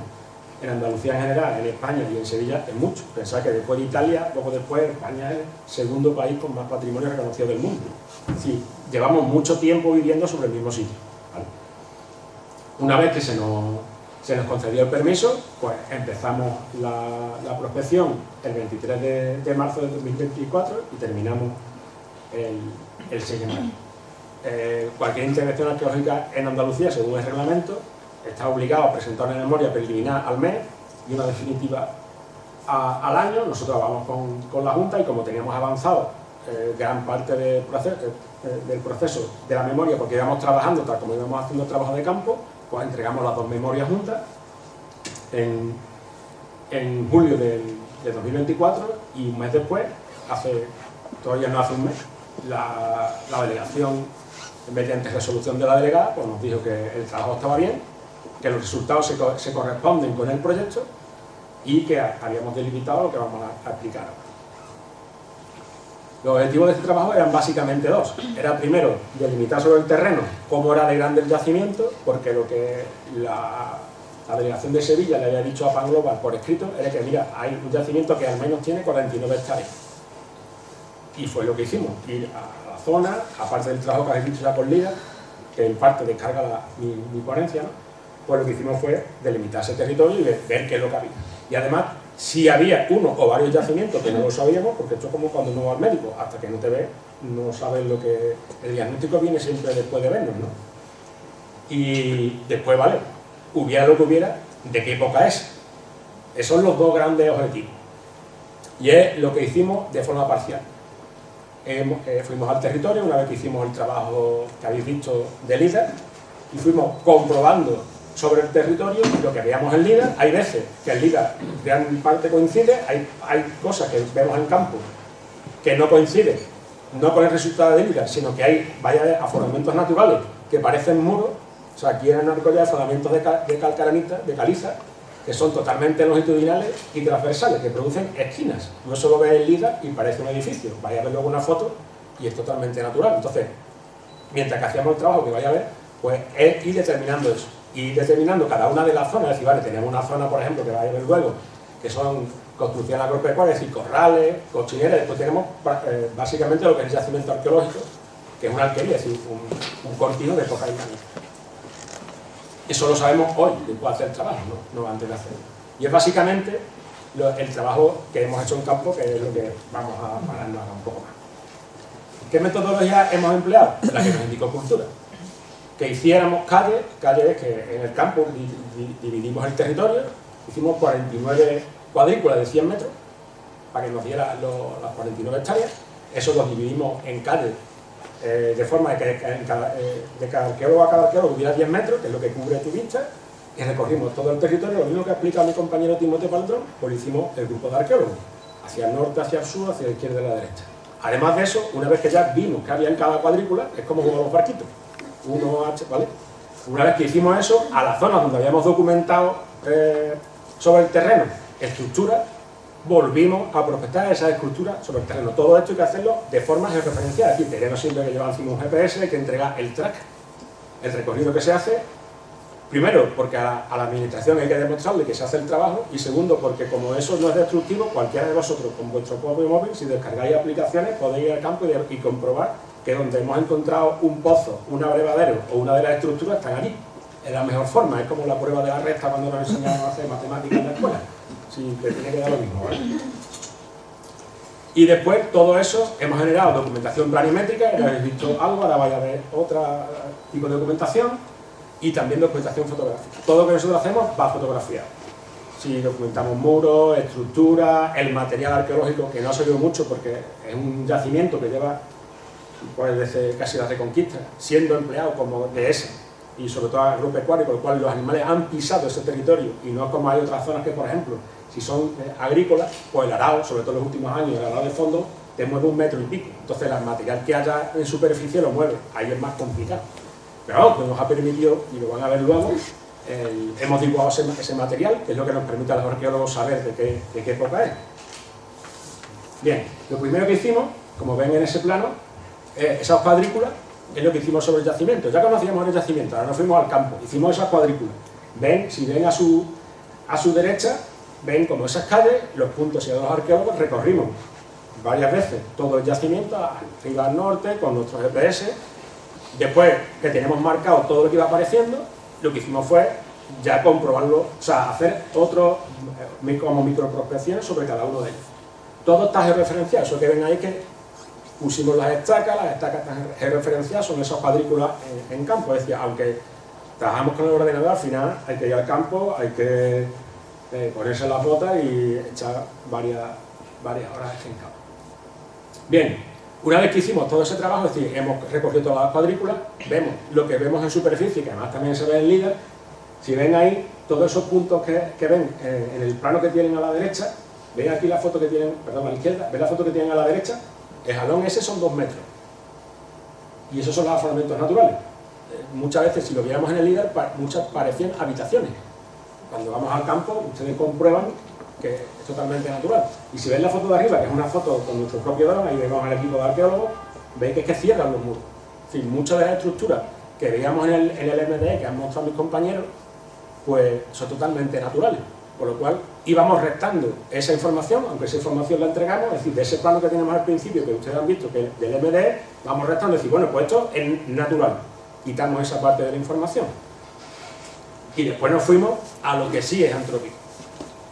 en Andalucía en general, en España y en Sevilla es mucho. Pensad que después de Italia, luego después España es el segundo país con más patrimonio reconocido del mundo. Es decir, llevamos mucho tiempo viviendo sobre el mismo sitio, ¿vale? Una vez que se nos concedió el permiso, pues empezamos la prospección el 23 de marzo de 2024 y terminamos el 6 de mayo. Cualquier intervención arqueológica en Andalucía, según el reglamento, está obligado a presentar una memoria preliminar al mes y una definitiva al año. Nosotros vamos con la Junta y como teníamos avanzado gran parte del proceso de la memoria, porque íbamos trabajando tal como íbamos haciendo el trabajo de campo, pues entregamos las 2 memorias juntas en julio de 2024 y un mes después, todavía no hace un mes, la delegación, mediante resolución de la delegada, pues nos dijo que el trabajo estaba bien, que los resultados se corresponden con el proyecto y que habíamos delimitado lo que vamos a explicar ahora. Los objetivos de este trabajo eran básicamente 2. Era primero delimitar sobre el terreno cómo era de grande el yacimiento, porque lo que la delegación de Sevilla le había dicho a Plan Global por escrito era que mira, hay un yacimiento que al menos tiene 49 hectáreas. Y fue lo que hicimos, ir a la zona, aparte del trabajo que habéis dicho ya con Lida, que en parte descarga mi ponencia, ¿no? Pues lo que hicimos fue delimitar ese territorio y ver qué es lo que había. Y además, si había uno o varios yacimientos que no lo sabíamos, porque esto es como cuando uno va al médico, hasta que no te ve, no sabes lo que... El diagnóstico viene siempre después de vernos, ¿no? Y después, vale, hubiera lo que hubiera, ¿de qué época es? Esos son los 2 grandes objetivos. Y es lo que hicimos de forma parcial. fuimos al territorio una vez que hicimos el trabajo que habéis visto de LIDAR y fuimos comprobando sobre el territorio lo que veíamos en LIDAR. Hay veces que el LIDAR gran parte coincide, hay cosas que vemos en campo que no coinciden, no con el resultado de LIDAR, sino que hay varios afloramientos naturales que parecen muros. O sea, aquí en Alcoyar hay afloramientos de calcaranita, de caliza, que son totalmente longitudinales y transversales, que producen esquinas. No solo ves el LIDAR y parece un edificio, vais a ver luego una foto y es totalmente natural. Entonces, mientras que hacíamos el trabajo que vais a ver, pues es ir determinando eso. Y determinando cada una de las zonas, es decir, vale, tenemos una zona, por ejemplo, que vais a ver luego, que son construcciones agropecuarias, es decir, corrales, cochineras. Después tenemos básicamente lo que es el yacimiento arqueológico, que es una alquería, es decir, un cortino de época islámica. Eso lo sabemos hoy, después de hacer el trabajo, no antes de hacerlo. Y es básicamente el trabajo que hemos hecho en campo, que es lo que vamos a pararnos un poco más. ¿Qué metodología hemos empleado? La que nos indicó Cultura. Que hiciéramos calles que en el campo dividimos el territorio, hicimos 49 cuadrículas de 100 metros, para que nos diera las 49 hectáreas. Eso lo dividimos en calles, de forma de que de cada arqueólogo a cada arqueólogo hubiera 10 metros, que es lo que cubre tu vista, y recorrimos todo el territorio. Lo mismo que ha explicado mi compañero Timoteo Paldrón, pues lo hicimos el grupo de arqueólogos, hacia el norte, hacia el sur, hacia la izquierda y la derecha. Además de eso, una vez que ya vimos que había en cada cuadrícula, es como jugar los barquitos, ¿vale? Una vez que hicimos eso, a las zonas donde habíamos documentado sobre el terreno estructuras, volvimos a prospectar esas estructuras sobre el terreno. Todo esto hay que hacerlo de forma georreferenciada, es decir, tenemos siempre que llevar encima un GPS, hay que entregar el track, el recorrido que se hace. Primero, porque a la administración hay que demostrarle que se hace el trabajo, y segundo, porque como eso no es destructivo, cualquiera de vosotros con vuestro propio móvil, si descargáis aplicaciones, podéis ir al campo y comprobar que donde hemos encontrado un pozo, un abrevadero o una de las estructuras están allí. Es la mejor forma, es como la prueba de la recta cuando nos enseñaron a hacer matemáticas en la escuela. Sí, te tiene que dar lo mismo, ¿vale? Y después, todo eso, hemos generado documentación planimétrica, ya habéis visto algo, ahora vais a ver otro tipo de documentación, y también documentación fotográfica. Todo lo que nosotros hacemos va fotografiado. Si documentamos muros, estructuras, el material arqueológico, que no ha servido mucho porque es un yacimiento que lleva pues, desde casi la Reconquista, siendo empleado como dehesa y sobre todo agropecuario, con lo cual los animales han pisado ese territorio, y no como hay otras zonas que, por ejemplo, si son agrícolas, pues el arado, sobre todo en los últimos años, el arado de fondo, te mueve 1,5 metros. Entonces el material que haya en superficie lo mueve, ahí es más complicado. Pero vamos, pues nos ha permitido, y lo van a ver luego, hemos dibujado ese material, que es lo que nos permite a los arqueólogos saber de qué época es. Bien, lo primero que hicimos, como ven en ese plano, esas cuadrículas, es lo que hicimos sobre el yacimiento. Ya conocíamos el yacimiento, ahora nos fuimos al campo, hicimos esas cuadrículas. Ven, si ven a su derecha, ven como esas calles, los puntos y los arqueólogos recorrimos varias veces todo el yacimiento, arriba al norte, con nuestro GPS. Después que tenemos marcado todo lo que iba apareciendo, lo que hicimos fue ya comprobarlo, o sea, hacer otros como microprospecciones sobre cada uno de ellos. Todo está georreferenciado, eso que ven ahí que pusimos las están georreferenciadas, son esas cuadrículas en campo. Es decir, aunque trabajamos con el ordenador, al final hay que ir al campo, hay que ponerse las botas y echar varias horas en campo. Bien. Una vez que hicimos todo ese trabajo, es decir, hemos recorrido todas las cuadrículas, vemos lo que vemos en superficie, que además también se ve en LIDAR. Si ven ahí, todos esos puntos que ven en el plano que tienen a la derecha, ven aquí la foto que tienen, perdón, a la izquierda, ven la foto que tienen a la derecha, el jalón ese son 2 metros. Y esos son los afloramientos naturales. Muchas veces, si lo viéramos en el LIDAR, muchas parecían habitaciones. Cuando vamos al campo, ustedes comprueban que es totalmente natural. Y si ven la foto de arriba, que es una foto con nuestro propio dron, ahí vemos al equipo de arqueólogos, veis que es que cierran los muros. Es decir, muchas de las estructuras que veíamos en el MDE, que han mostrado mis compañeros, pues son totalmente naturales. Por lo cual íbamos restando esa información, aunque esa información la entregamos, es decir, de ese plano que tenemos al principio, que ustedes han visto, que del MDE, vamos restando, es decir, bueno, pues esto es natural. Quitamos esa parte de la información. Y después nos fuimos a lo que sí es antrópico.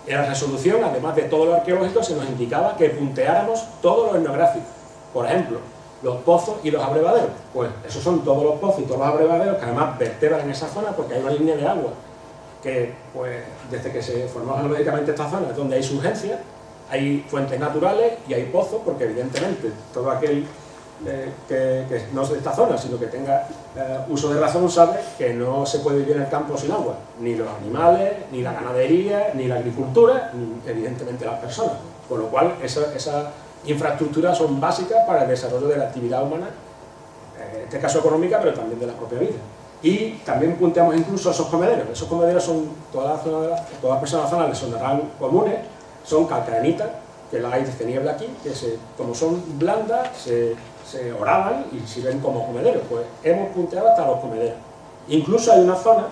En la resolución, además de todo lo arqueológico, se nos indicaba que punteáramos todo lo etnográfico. Por ejemplo, los pozos y los abrevaderos. Pues esos son todos los pozos y todos los abrevaderos que además vertebran en esa zona porque hay una línea de agua que, pues, desde que se formó geológicamente esta zona es donde hay surgencia, hay fuentes naturales y hay pozos porque evidentemente todo aquel que no es de esta zona, sino que tenga uso de razón, sabe que no se puede vivir en el campo sin agua. Ni los animales, ni la ganadería, ni la agricultura, ni evidentemente las personas. Con lo cual, esas infraestructuras son básicas para el desarrollo de la actividad humana, en este caso económica, pero también de la propia vida. Y también punteamos incluso esos comederos. Esos comederos son, todas las personas de la zona les sonarán comunes, son calcarenitas, que las hay de niebla aquí, que como son blandas, se oraban y sirven como comederos. Pues hemos punteado hasta los comederos. Incluso hay una zona,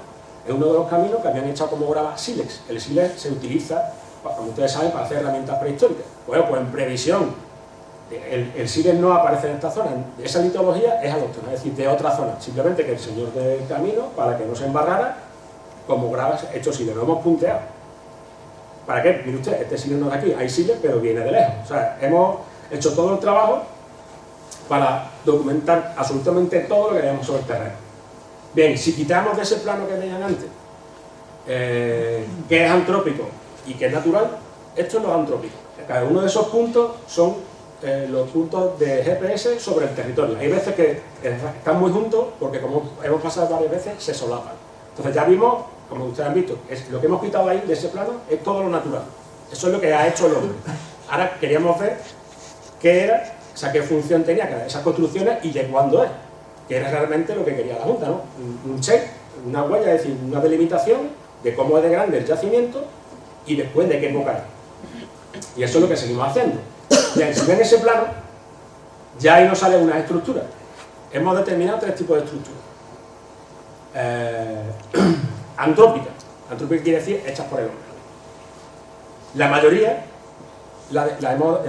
en uno de los caminos, que habían echado como grava sílex. El sílex se utiliza, como ustedes saben, para hacer herramientas prehistóricas. Bueno, pues en previsión, el sílex no aparece en esta zona. Esa litología es autóctona, es decir, de otra zona. Simplemente que el señor del camino, para que no se embarrara, como gravas hecho sílex. Lo hemos punteado. ¿Para qué? Mire usted, este sílex no es de aquí, hay sílex, pero viene de lejos. O sea, hemos hecho todo el trabajo para documentar absolutamente todo lo que veamos sobre el terreno. Bien, si quitamos de ese plano que veían antes, que es antrópico y que es natural, esto no es antrópico. Cada uno de esos puntos son los puntos de GPS sobre el territorio. Hay veces que están muy juntos porque, como hemos pasado varias veces, se solapan. Entonces ya vimos, como ustedes han visto, lo que hemos quitado ahí de ese plano es todo lo natural. Eso es lo que ha hecho el hombre. Ahora queríamos ver qué era, o sea, qué función tenía cada esas construcciones y de cuándo es, que era realmente lo que quería la Junta, ¿no? Un check, una huella, es decir, una delimitación de cómo es de grande el yacimiento y después de qué época es. Y eso es lo que seguimos haciendo. Bien, si ven ese plano, ya ahí nos salen unas estructuras. Hemos determinado 3 tipos de estructuras. Antrópicas. Antrópicas quiere decir hechas por el hombre. La mayoría la hemos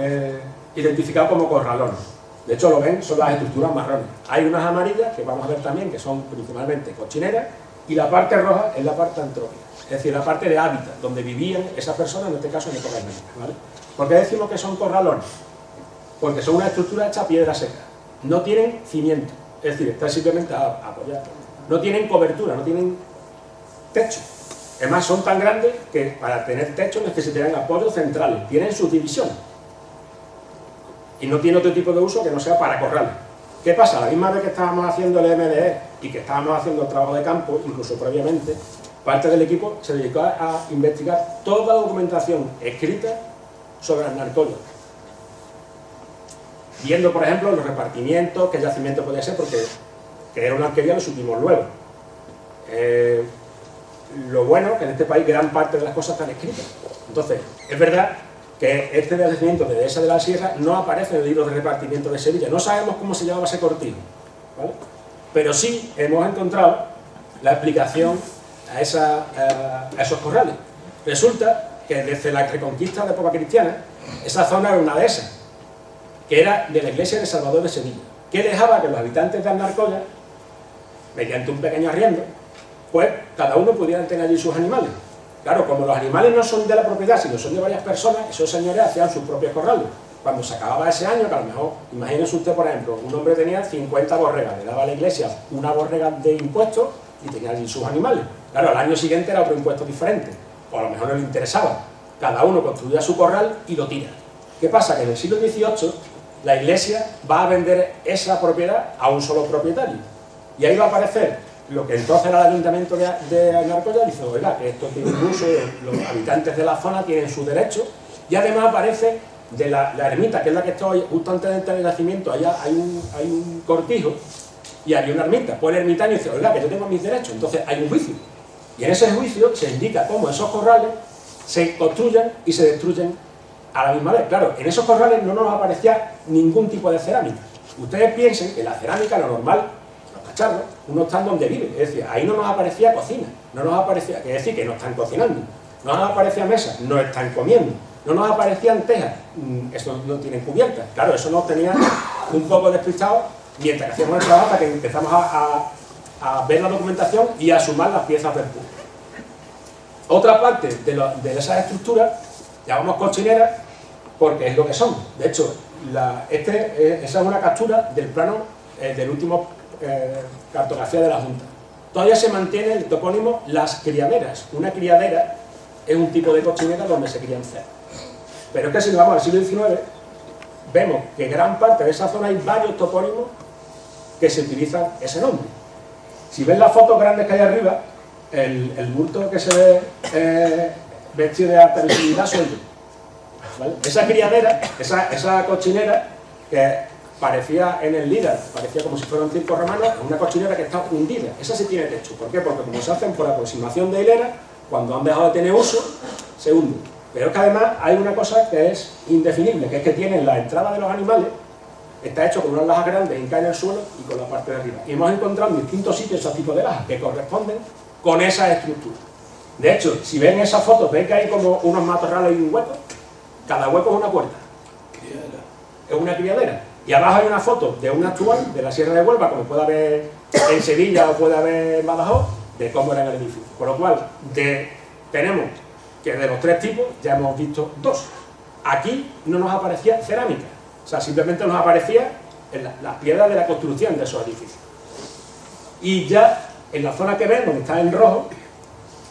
identificado como corralones. De hecho, lo ven, son las estructuras marrones. Hay unas amarillas que vamos a ver también, que son principalmente cochineras, y la parte roja es la parte antrópica, es decir, la parte de hábitat, donde vivían esas personas, en este caso en época islámica, ¿vale? ¿Por qué decimos que son corralones? Porque son una estructura hecha a piedra seca. No tienen cimiento, es decir, están simplemente apoyados. No tienen cobertura, no tienen techo. Además, son tan grandes que para tener techo necesitarán apoyos centrales. Tienen sus divisiones. Y no tiene otro tipo de uso que no sea para corrales. ¿Qué pasa? La misma vez que estábamos haciendo el MDE y que estábamos haciendo el trabajo de campo, incluso previamente, parte del equipo se dedicó a investigar toda la documentación escrita sobre las narcollas. Viendo, por ejemplo, los repartimientos, qué yacimiento podía ser, porque que era una arquería lo supimos luego. Lo bueno que en este país gran parte de las cosas están escritas. Entonces, es verdad que este yacimiento de Dehesa de la Sierra no aparece en el libro de repartimiento de Sevilla. No sabemos cómo se llamaba ese cortijo, ¿vale? Pero sí hemos encontrado la explicación a esos corrales. Resulta que desde la Reconquista de época cristiana, esa zona era una dehesa, que era de la iglesia de Salvador de Sevilla, que dejaba que los habitantes de Alnarcoya, mediante un pequeño arriendo, pues cada uno pudiera tener allí sus animales. Claro, como los animales no son de la propiedad, sino son de varias personas, esos señores hacían sus propios corrales. Cuando se acababa ese año, que a lo mejor, imagínense usted, por ejemplo, un hombre tenía 50 borregas, le daba a la iglesia una borrega de impuestos y tenía allí sus animales. Claro, al año siguiente era otro impuesto diferente, o a lo mejor no le interesaba. Cada uno construía su corral y lo tira. ¿Qué pasa? Que en el siglo XVIII la iglesia va a vender esa propiedad a un solo propietario. Y ahí va a aparecer lo que entonces era el ayuntamiento de Alnarcoya, dice, oiga, que esto tiene un uso, los habitantes de la zona tienen sus derechos, y además aparece de la ermita, que es la que está justo antes del nacimiento, allá hay un cortijo, y hay una ermita. Pues el ermitaño dice, oiga, que yo tengo mis derechos, entonces hay un juicio. Y en ese juicio se indica cómo esos corrales se construyen y se destruyen a la misma vez. Claro, en esos corrales no nos aparecía ningún tipo de cerámica. Ustedes piensen que la cerámica, lo normal, uno está donde vive, es decir, ahí no nos aparecía cocina, no nos aparecía, es decir, que no están cocinando, no nos aparecía mesa, no están comiendo, no nos aparecían tejas, eso no tienen cubiertas. Claro, eso nos tenía un poco despistados mientras que hacíamos el trabajo, hasta que empezamos a ver la documentación y a sumar las piezas del puzzle. Otra parte de esas estructuras llamamos cochineras porque es lo que son. De hecho, esa es una captura del plano del último cartografía de la Junta. Todavía se mantiene el topónimo Las Criaderas. Una criadera es un tipo de cochinera donde se crían cerdos. Pero es que si nos vamos al siglo XIX, vemos que en gran parte de esa zona hay varios topónimos que se utilizan ese nombre. Si ven las fotos grandes que hay arriba, el bulto que se ve vestido de alta visibilidad soy yo, ¿vale? Esa criadera, esa cochinera que parecía en el LIDAR, parecía como si fuera un circo romano, es una cochinera que está hundida. Esa sí tiene techo. ¿Por qué? Porque como se hacen por aproximación de hilera, cuando han dejado de tener uso, se hunden. Pero es que además hay una cosa que es indefinible, que es que tienen la entrada de los animales, está hecho con unas lajas grandes hincadas en el suelo y con la parte de arriba. Y hemos encontrado en distintos sitios esos tipos de lajas que corresponden con esa estructura. De hecho, si ven esas fotos, ven que hay como unos matorrales y un hueco. Cada hueco es una puerta. Es una criadera. Y abajo hay una foto de una actual de la Sierra de Huelva, como puede haber en Sevilla o puede haber en Badajoz, de cómo era el edificio. Por lo cual, tenemos que de los 3 tipos ya hemos visto 2. Aquí no nos aparecía cerámica. O sea, simplemente nos aparecía las piedras de la construcción de esos edificios. Y ya en la zona que ven, donde está en rojo,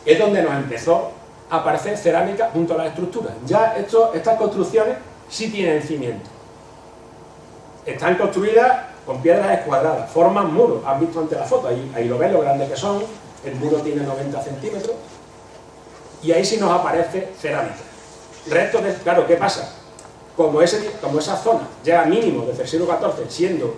es donde nos empezó a aparecer cerámica junto a las estructuras. Ya estas construcciones sí tienen cimiento. Están construidas con piedras escuadradas, forman muros. Han visto antes la foto, ahí lo ven, lo grandes que son. El muro tiene 90 centímetros. Y ahí sí nos aparece cerámica. Restos de... Claro, ¿qué pasa? Como esa zona llega mínimo desde el siglo XIV, siendo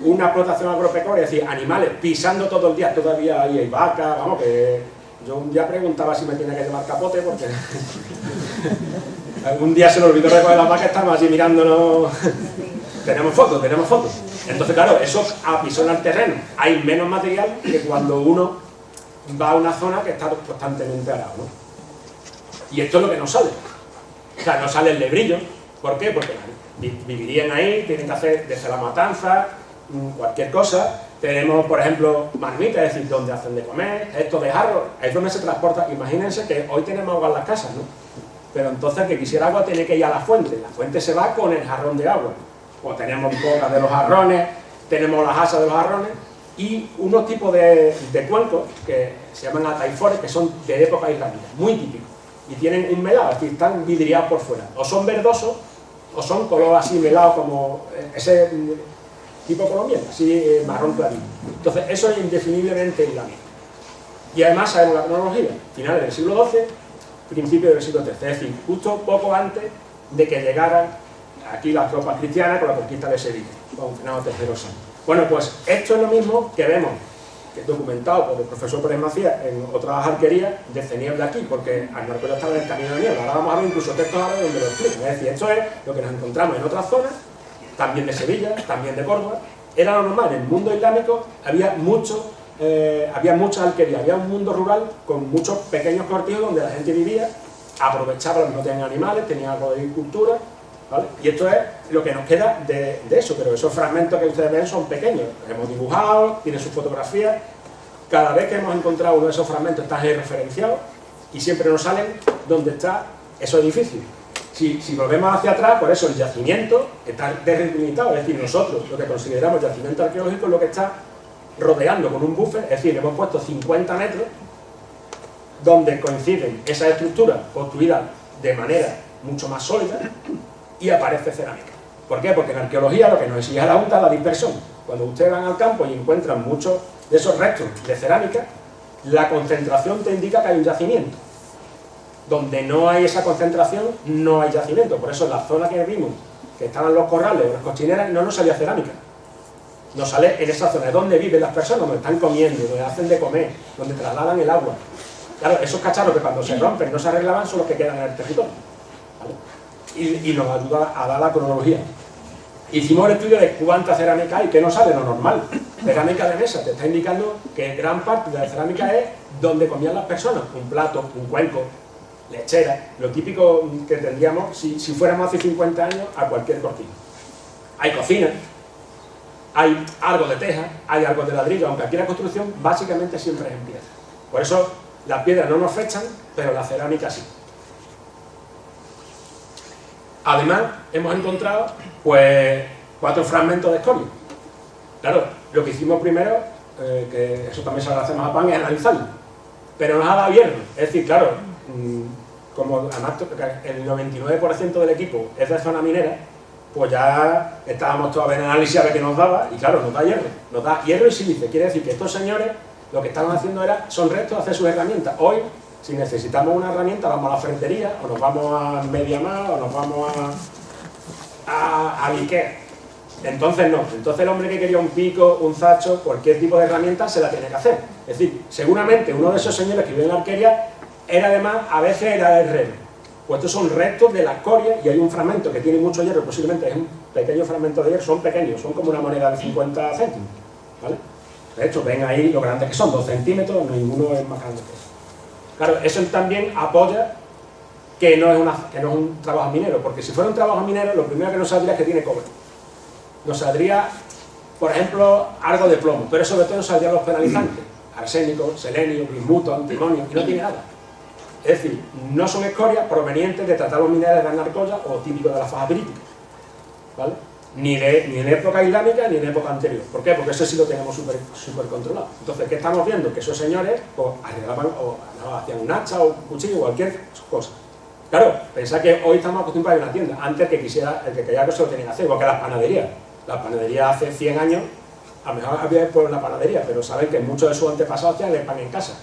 una explotación agropecuaria, es decir, animales pisando todo el día, todavía ahí hay vacas, vamos, que yo un día preguntaba si me tenía que llevar capote, porque algún día se me olvidó recoger las vacas, estamos allí mirándonos. Tenemos fotos. Entonces, claro, eso apisona el terreno. Hay menos material que cuando uno va a una zona que está constantemente arado, ¿no? Y esto es lo que nos sale. O sea, no sale el lebrillo. ¿Por qué? Porque vivirían ahí, tienen que hacer desde la matanza, cualquier cosa. Tenemos, por ejemplo, marmitas, es decir, donde hacen de comer, esto de jarro, es donde se transporta. Imagínense que hoy tenemos agua en las casas, ¿no? Pero entonces el que quisiera agua tiene que ir a la fuente. La fuente se va con el jarrón de agua. Pues tenemos bocas de los jarrones, tenemos las asas de los jarrones y unos tipos de cuencos que se llaman ataifores, que son de época islámica, muy típicos. Y tienen un melado, es decir, están vidriados por fuera. O son verdosos, o son color así melado como ese tipo colombiano, así marrón clarito. Entonces, eso es indefiniblemente islámico. Y además sabemos la cronología, finales del siglo XII, principios del siglo XIII, es decir, justo poco antes de que llegaran aquí las tropas cristianas con la conquista de Sevilla, con Fernando III Santo. Bueno, pues esto es lo mismo que vemos, que es documentado por el profesor Pérez Macías en otras arquerías de Ceniebla aquí, porque Almarcoya estaba en el camino de niebla. Ahora vamos a ver incluso textos árabes donde lo explican. Es decir, esto es lo que nos encontramos en otras zonas, también de Sevilla, también de Córdoba. Era lo normal, en el mundo islámico había muchas alquerías, había un mundo rural con muchos pequeños cortijos donde la gente vivía, aprovechaba, no tenían animales, tenían algo de agricultura, ¿vale? Y esto es lo que nos queda de eso, pero esos fragmentos que ustedes ven son pequeños, los hemos dibujado, tienen sus fotografías. Cada vez que hemos encontrado uno de esos fragmentos está referenciado y siempre nos salen dónde están esos edificios. Si volvemos hacia atrás, por eso el yacimiento está deslimitado, es decir, nosotros lo que consideramos yacimiento arqueológico es lo que está rodeando con un buffer, es decir, hemos puesto 50 metros donde coinciden esas estructuras construidas de manera mucho más sólida y aparece cerámica. ¿Por qué? Porque en arqueología lo que nos exige a la Junta es la dispersión. Cuando ustedes van al campo y encuentran muchos de esos restos de cerámica, la concentración te indica que hay un yacimiento. Donde no hay esa concentración, no hay yacimiento. Por eso en la zona que vimos, que estaban los corrales o las cochineras, no nos salía cerámica. Nos sale en esa zona, donde viven las personas, donde están comiendo, donde hacen de comer, donde trasladan el agua. Claro, esos cacharros que cuando se rompen no se arreglaban son los que quedan en el territorio, ¿vale? Y nos ayuda a dar la cronología. Hicimos el estudio de cuánta cerámica hay, que no sale lo normal. Cerámica de mesa, te está indicando que gran parte de la cerámica es donde comían las personas. Un plato, un cuenco, lechera, lo típico que tendríamos si fuéramos hace 50 años a cualquier cortina. Hay cocina, hay algo de teja, hay algo de ladrillo, aunque aquí la construcción básicamente siempre es en piedra. Por eso las piedras no nos fechan, pero la cerámica sí. Además, hemos encontrado pues 4 fragmentos de escolio. Claro, lo que hicimos primero, que eso también se lo agradecemos a PAN, es analizarlo. Pero nos ha dado hierro. Es decir, claro, como además el 99% del equipo es de zona minera, pues ya estábamos todavía en análisis a ver qué nos daba, y claro, nos da hierro y sílice. Quiere decir que estos señores lo que estaban haciendo son restos de hacer sus herramientas. Hoy, si necesitamos una herramienta, vamos a la ferretería, o nos vamos a MediaMarkt, o nos vamos a Ikea. Entonces no, entonces el hombre que quería un pico, un zacho, cualquier tipo de herramienta se la tiene que hacer. Es decir, seguramente uno de esos señores que vive en la arquería era además, a veces era herrero. Pues estos son restos de la escoria y hay un fragmento que tiene mucho hierro, posiblemente es un pequeño fragmento de hierro, son pequeños, son como una moneda de 50 céntimos, ¿vale? De hecho, ven ahí lo grandes que son, 2 centímetros, ninguno es más grande que eso. Claro, eso también apoya que no es un trabajo minero, porque si fuera un trabajo minero, lo primero que nos saldría es que tiene cobre. Nos saldría, por ejemplo, algo de plomo, pero sobre todo nos saldrían los penalizantes, arsénico, selenio, bismuto, antimonio, y no tiene nada. Es decir, no son escorias provenientes de tratados minerales de Alnarcoya o típicos de la faja pirítica, ¿vale? Ni en época islámica ni en época anterior. ¿Por qué? Porque eso sí lo tenemos súper controlado. Entonces, ¿qué estamos viendo? Que esos señores pues, arreglaban o hacían un hacha o un cuchillo o cualquier cosa. Claro, pensad que hoy estamos acostumbrados a una tienda. Antes el que quería que se lo tenían que hacer, igual que las panaderías. Las panaderías hace 100 años, a lo mejor había por la panadería, pero saben que muchos de sus antepasados hacían el pan en casa.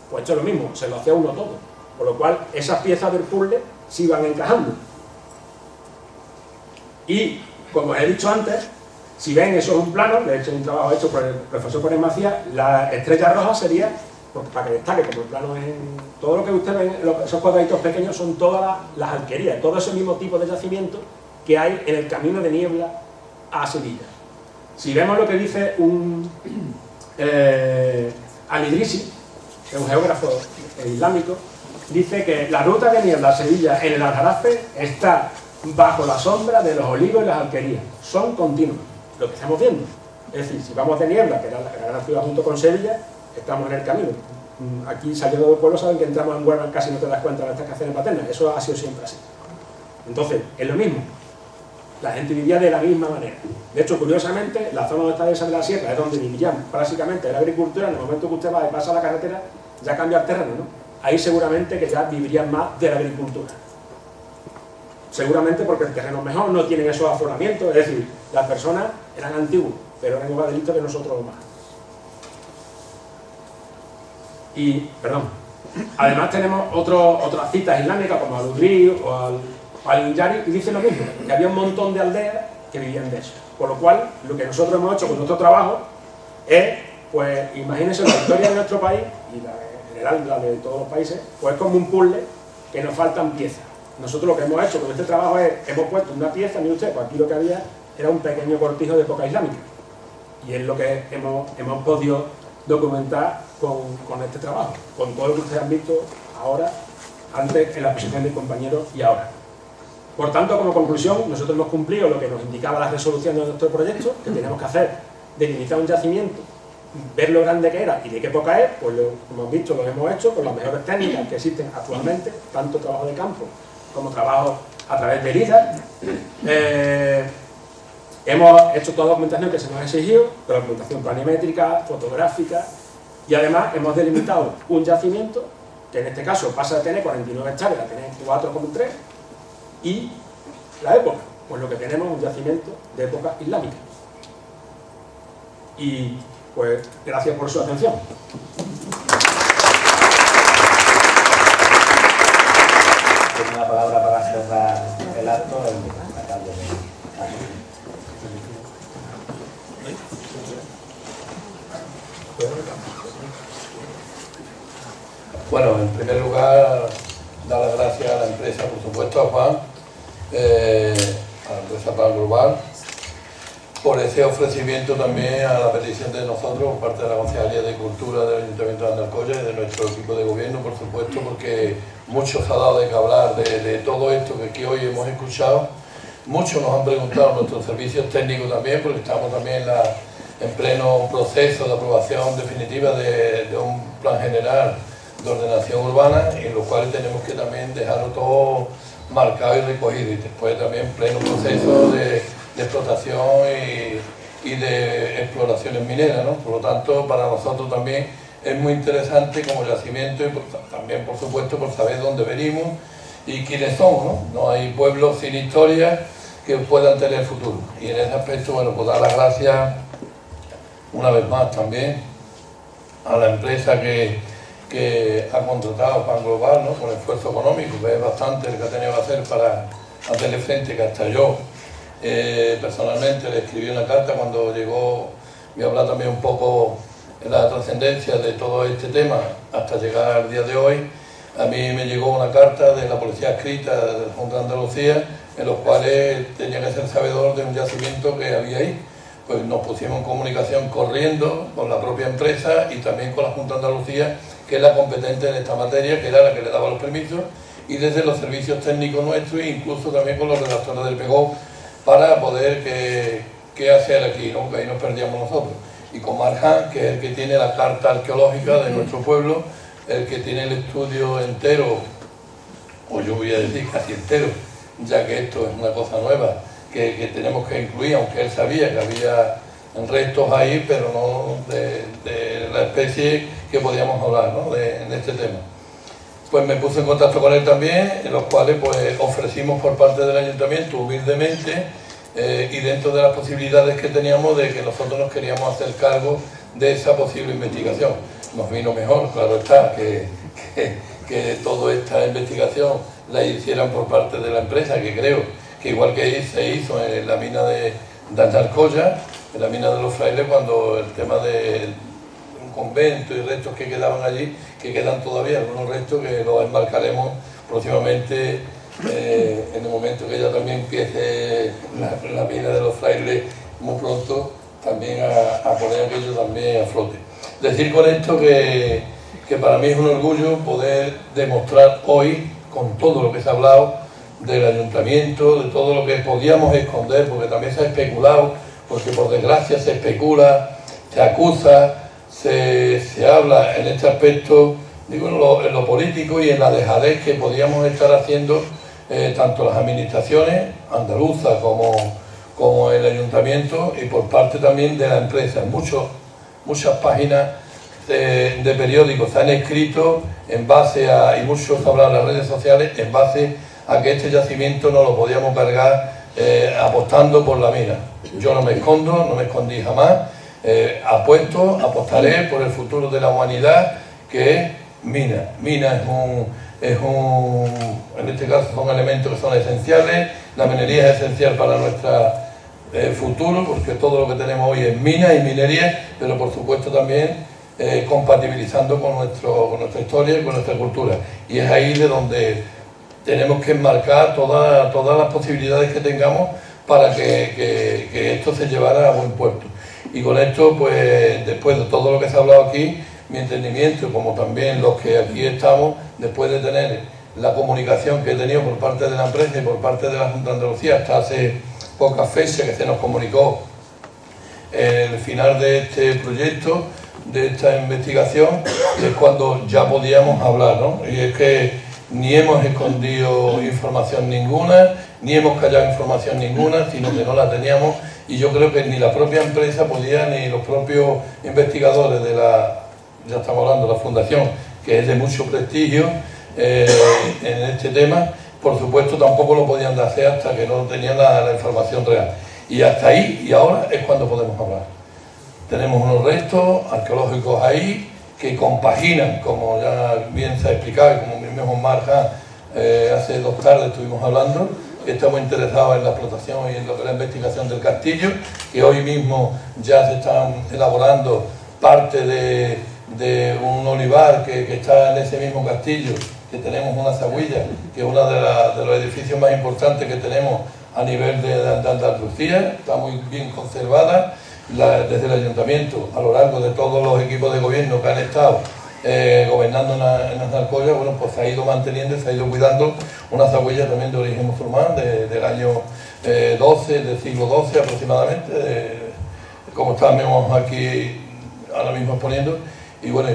Pues esto es lo mismo, se lo hacía uno todo. Por lo cual, esas piezas del puzzle se iban encajando. Y, como he dicho antes, si ven, eso es un plano, de hecho un trabajo hecho por el profesor Pérez Macías, la estrella roja sería, pues, para que destaque, como el plano es todo lo que ustedes ven, esos cuadraditos pequeños son todas las alquerías, todo ese mismo tipo de yacimiento que hay en el camino de Niebla a Sevilla. Si vemos lo que dice un Al-Idrisi, que es un geógrafo islámico, dice que la ruta de Niebla a Sevilla en el Aljarafe está bajo la sombra de los olivos y las alquerías. Son continuos, lo que estamos viendo. Es decir, si vamos de Niebla, que era la gran ciudad junto con Sevilla, estamos en el camino. Aquí saliendo del pueblo saben que entramos en Huelva, casi no te das cuenta de las estaciones paternas. Eso ha sido siempre así. Entonces, es lo mismo. La gente vivía de la misma manera. De hecho, curiosamente, la zona donde está esa de la sierra es donde vivían básicamente la agricultura. En el momento que usted va y pasa la carretera, ya cambia el terreno, ¿no? Ahí seguramente que ya vivirían más de la agricultura. Seguramente porque el terreno es mejor, no tienen esos afloramientos, es decir, las personas eran antiguos, pero eran más delitos que nosotros más. Y, perdón, además tenemos otras citas islámicas como Al-Udri o Al-Yari, y dicen lo mismo, que había un montón de aldeas que vivían de eso. Por lo cual, lo que nosotros hemos hecho con nuestro trabajo es, pues, imagínense la historia de nuestro país, y en general la de todos los países, pues es como un puzzle que nos faltan piezas. Nosotros lo que hemos hecho con este trabajo es, hemos puesto una pieza, mire usted, pues aquí lo que había era un pequeño cortijo de época islámica. Y es lo que hemos podido documentar con este trabajo, con todo lo que ustedes han visto ahora, antes en la exposición del compañero y ahora. Por tanto, como conclusión, nosotros hemos cumplido lo que nos indicaba la resolución de nuestro proyecto, que tenemos que hacer, delimitar un yacimiento, ver lo grande que era y de qué época es, pues como hemos visto, lo hemos hecho con las mejores técnicas que existen actualmente, tanto trabajo de campo como trabajo a través de LIDAR. Hemos hecho toda la documentación que se nos ha exigido, la documentación planimétrica, fotográfica, y además hemos delimitado un yacimiento que en este caso pasa de tener 49 hectáreas a tener 4,3, y la época, pues lo que tenemos es un yacimiento de época islámica. Y pues gracias por su atención. Tiene la palabra para cerrar el acto el alcalde de Bueno, en primer lugar, dar las gracias a la empresa, por supuesto, a Juan, a la empresa Plan Global, por ese ofrecimiento también a la petición de nosotros, por parte de la Concejalía de Cultura del Ayuntamiento de Alnarcoya y de nuestro equipo de gobierno, por supuesto, porque mucho se ha dado de que hablar de todo esto que aquí hoy hemos escuchado. Muchos nos han preguntado nuestros servicios técnicos también, porque estamos también en pleno proceso de aprobación definitiva de un plan general de ordenación urbana, en los cuales tenemos que también dejarlo todo marcado y recogido, y después también pleno proceso de explotación y de exploraciones mineras, ¿no? Por lo tanto, para nosotros también es muy interesante como yacimiento, y también, por supuesto, por saber dónde venimos y quiénes somos, ¿no? No hay pueblos sin historia, que puedan tener futuro. Y en ese aspecto, bueno, pues dar las gracias una vez más también a la empresa que ha contratado Pan Global, ¿no?, con esfuerzo económico, que es bastante el que ha tenido que hacer para hacerle frente, que hasta yo personalmente le escribí una carta cuando llegó. Voy a hablar también un poco de la trascendencia de todo este tema hasta llegar al día de hoy. A mí me llegó una carta de la Policía Adscrita de la Junta de Andalucía, en los cuales tenía que ser sabedor de un yacimiento que había ahí. Pues nos pusimos en comunicación corriendo con la propia empresa y también con la Junta de Andalucía, que es la competente en esta materia, que era la que le daba los permisos, y desde los servicios técnicos nuestros e incluso también con los redactores del PEGO, para poder qué hacer aquí, ¿no?, que ahí nos perdíamos nosotros. Y con Marjan, que es el que tiene la carta arqueológica de nuestro pueblo, el que tiene el estudio entero, o yo voy a decir casi entero, ya que esto es una cosa nueva que tenemos que incluir, aunque él sabía que había restos ahí, pero no de la especie que podíamos hablar, ¿no?, en este tema. Pues me puse en contacto con él también, en los cuales pues ofrecimos por parte del ayuntamiento humildemente y dentro de las posibilidades que teníamos de que nosotros nos queríamos hacer cargo de esa posible investigación. Nos vino mejor, claro está, que toda esta investigación la hicieran por parte de la empresa, que creo que igual que se hizo en la mina de Alcoya, en la mina de los Frailes, cuando el tema de un convento y restos que quedaban allí, que quedan todavía algunos restos que los enmarcaremos próximamente en el momento que ya también empiece la mina de los Frailes, muy pronto también a poner aquello también a flote. Decir con esto que para mí es un orgullo poder demostrar hoy, con todo lo que se ha hablado del ayuntamiento, de todo lo que podíamos esconder, porque también se ha especulado, porque por desgracia se especula, se acusa, se habla en este aspecto, digo, en lo político y en la dejadez que podíamos estar haciendo tanto las administraciones andaluzas como el ayuntamiento y por parte también de la empresa. Muchas páginas de periódicos se han escrito en base a, y muchos hablan en las redes sociales, en base a que este yacimiento no lo podíamos cargar apostando por la mina. Yo no me escondo, no me escondí jamás, apostaré por el futuro de la humanidad, que es mina. Mina en este caso son elementos que son esenciales, la minería es esencial para nuestro futuro, porque todo lo que tenemos hoy es mina y minería, pero por supuesto también compatibilizando con nuestra historia y con nuestra cultura. Y es ahí de donde tenemos que enmarcar todas las posibilidades que tengamos para que esto se llevara a buen puerto. Y con esto, pues después de todo lo que se ha hablado aquí, mi entendimiento, como también los que aquí estamos, después de tener la comunicación que he tenido por parte de la empresa y por parte de la Junta de Andalucía, hasta hace pocas fechas que se nos comunicó el final de este proyecto, de esta investigación, es cuando ya podíamos hablar, ¿no? Y es que ni hemos escondido información ninguna, ni hemos callado información ninguna, sino que no la teníamos, y yo creo que ni la propia empresa podía, ni los propios investigadores de ya estamos hablando de la fundación, que es de mucho prestigio en este tema, por supuesto tampoco lo podían hacer hasta que no tenían la información real. Y hasta ahí, y ahora es cuando podemos hablar. Tenemos unos restos arqueológicos ahí que compaginan, como ya bien se ha explicado, como mismo Marja hace 2 tardes estuvimos hablando, que estamos interesados en la explotación y en lo que es la investigación del castillo, que hoy mismo ya se están elaborando parte de un olivar que está en ese mismo castillo, que tenemos una zahuilla, que es uno de los edificios más importantes que tenemos a nivel de Andalucía, está muy bien conservada. Desde el ayuntamiento, a lo largo de todos los equipos de gobierno que han estado gobernando en Alcoya, bueno, pues se ha ido manteniendo y se ha ido cuidando una zahuilla también de origen musulmán del año 12, del siglo XII aproximadamente, como estamos aquí ahora mismo exponiendo. Y bueno,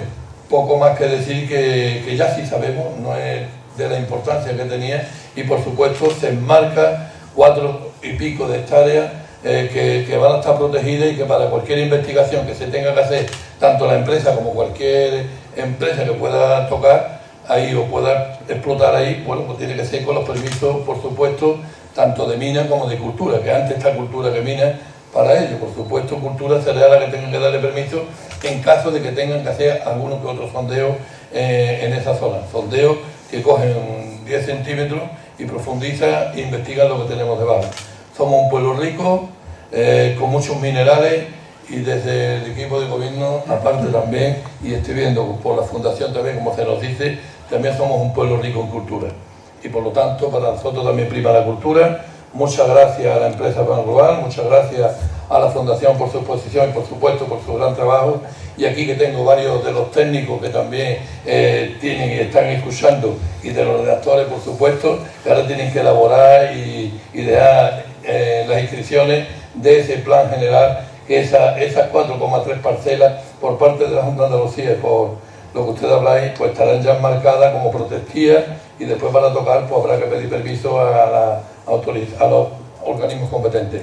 poco más que decir que ya sí sabemos, no es de la importancia que tenía, y por supuesto se enmarca 4 y pico de hectáreas que van a estar protegidas, y que para cualquier investigación que se tenga que hacer, tanto la empresa como cualquier empresa que pueda tocar ahí o pueda explotar ahí, bueno, pues tiene que ser con los permisos, por supuesto, tanto de mina como de cultura, que antes está cultura que mina para ello. Por supuesto, cultura será la que tenga que darle permiso en caso de que tengan que hacer algunos que otros sondeos en esa zona. Sondeos que cogen 10 centímetros y profundizan e investigan lo que tenemos debajo. Somos un pueblo rico, con muchos minerales, y desde el equipo de gobierno, aparte también, y estoy viendo por la fundación también, como se nos dice, también somos un pueblo rico en cultura. Y por lo tanto, para nosotros también prima la cultura. Muchas gracias a la empresa Pan Global, muchas gracias a la Fundación por su exposición y por supuesto por su gran trabajo. Y aquí que tengo varios de los técnicos que también tienen y están escuchando, y de los redactores por supuesto, que ahora tienen que elaborar y dejar las inscripciones de ese plan general, que esas 4,3 parcelas por parte de la Junta de Andalucía, por lo que usted habláis, pues estarán ya marcadas como protegidas, y después para tocar pues habrá que pedir permiso a los organismos competentes.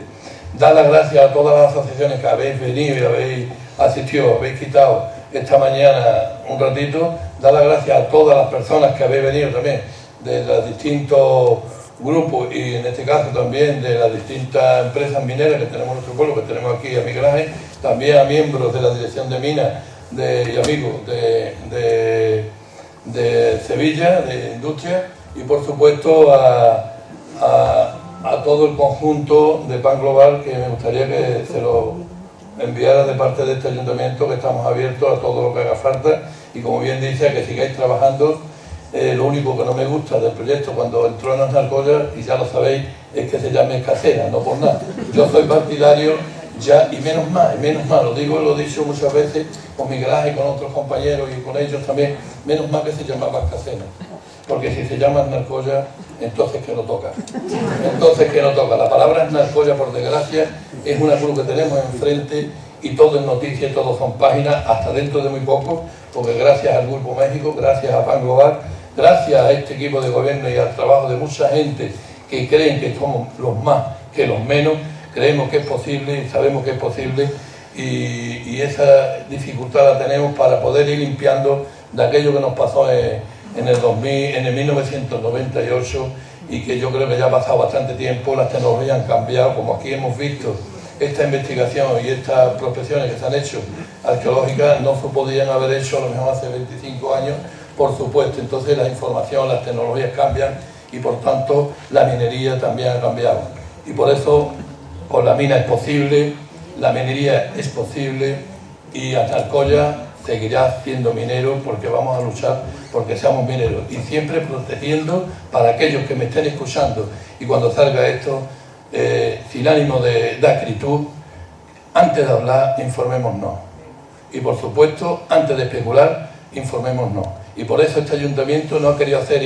Dar las gracias a todas las asociaciones que habéis venido y habéis asistido, habéis quitado esta mañana un ratito. Dar las gracias a todas las personas que habéis venido también de los distintos grupos, y en este caso también de las distintas empresas mineras que tenemos en nuestro pueblo, que tenemos aquí a Miguel Ángel, también a miembros de la Dirección de Minas y amigos de Sevilla, de Industria, y por supuesto a todo el conjunto de Pan Global, que me gustaría que se lo enviara de parte de este ayuntamiento, que estamos abiertos a todo lo que haga falta, y como bien dice, a que sigáis trabajando. Lo único que no me gusta del proyecto cuando entró en Alcollar, y ya lo sabéis, es que se llame Escacera, no por nada. Yo soy partidario ya, y menos mal, lo digo, lo he dicho muchas veces con Miguel Ángel, con otros compañeros y con ellos también, menos mal que se llamaba Escacera, porque si se llama Alcollar, entonces que no toca. La palabra Alcollar, por desgracia, es una cruz que tenemos enfrente, y todo es noticia, todo son páginas, hasta dentro de muy poco, porque gracias al Grupo México, gracias a Pan Global, gracias a este equipo de gobierno y al trabajo de mucha gente que creen que somos los más que los menos, creemos que es posible y sabemos que es posible, y esa dificultad la tenemos para poder ir limpiando de aquello que nos pasó en el 1998, y que yo creo que ya ha pasado bastante tiempo. Las tecnologías han cambiado, como aquí hemos visto. Esta investigación y estas prospecciones que se han hecho arqueológicas no se podían haber hecho a lo mejor hace 25 años, por supuesto. Entonces la información, las tecnologías cambian, y por tanto la minería también ha cambiado. Y por eso con la mina es posible, la minería es posible, y Alcollar seguirá siendo minero, porque vamos a luchar porque seamos mineros, y siempre protegiendo para aquellos que me estén escuchando, y cuando salga esto, sin ánimo de acritud, antes de hablar, informémonos. Y por supuesto, antes de especular, informémonos. Y por eso este ayuntamiento no ha querido hacer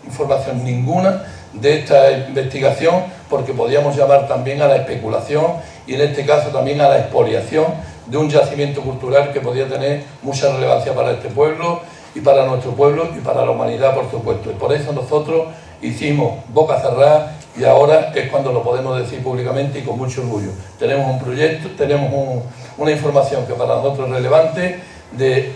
información ninguna de esta investigación, porque podíamos llamar también a la especulación, y en este caso también a la expoliación de un yacimiento cultural que podía tener mucha relevancia para este pueblo, y para nuestro pueblo, y para la humanidad, por supuesto. Y por eso nosotros hicimos boca cerrada, y ahora es cuando lo podemos decir públicamente y con mucho orgullo. Tenemos un proyecto, tenemos una información que para nosotros es relevante, de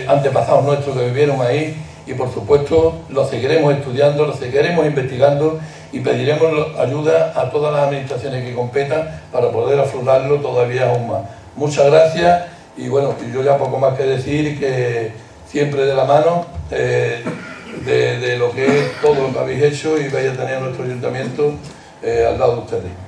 antepasados nuestros que vivieron ahí, y por supuesto lo seguiremos estudiando, lo seguiremos investigando, y pediremos ayuda a todas las administraciones que competan para poder afrontarlo todavía aún más. Muchas gracias, y bueno, yo ya poco más que decir, que siempre de la mano de lo que es todo lo que habéis hecho, y vais a tener nuestro ayuntamiento al lado de ustedes.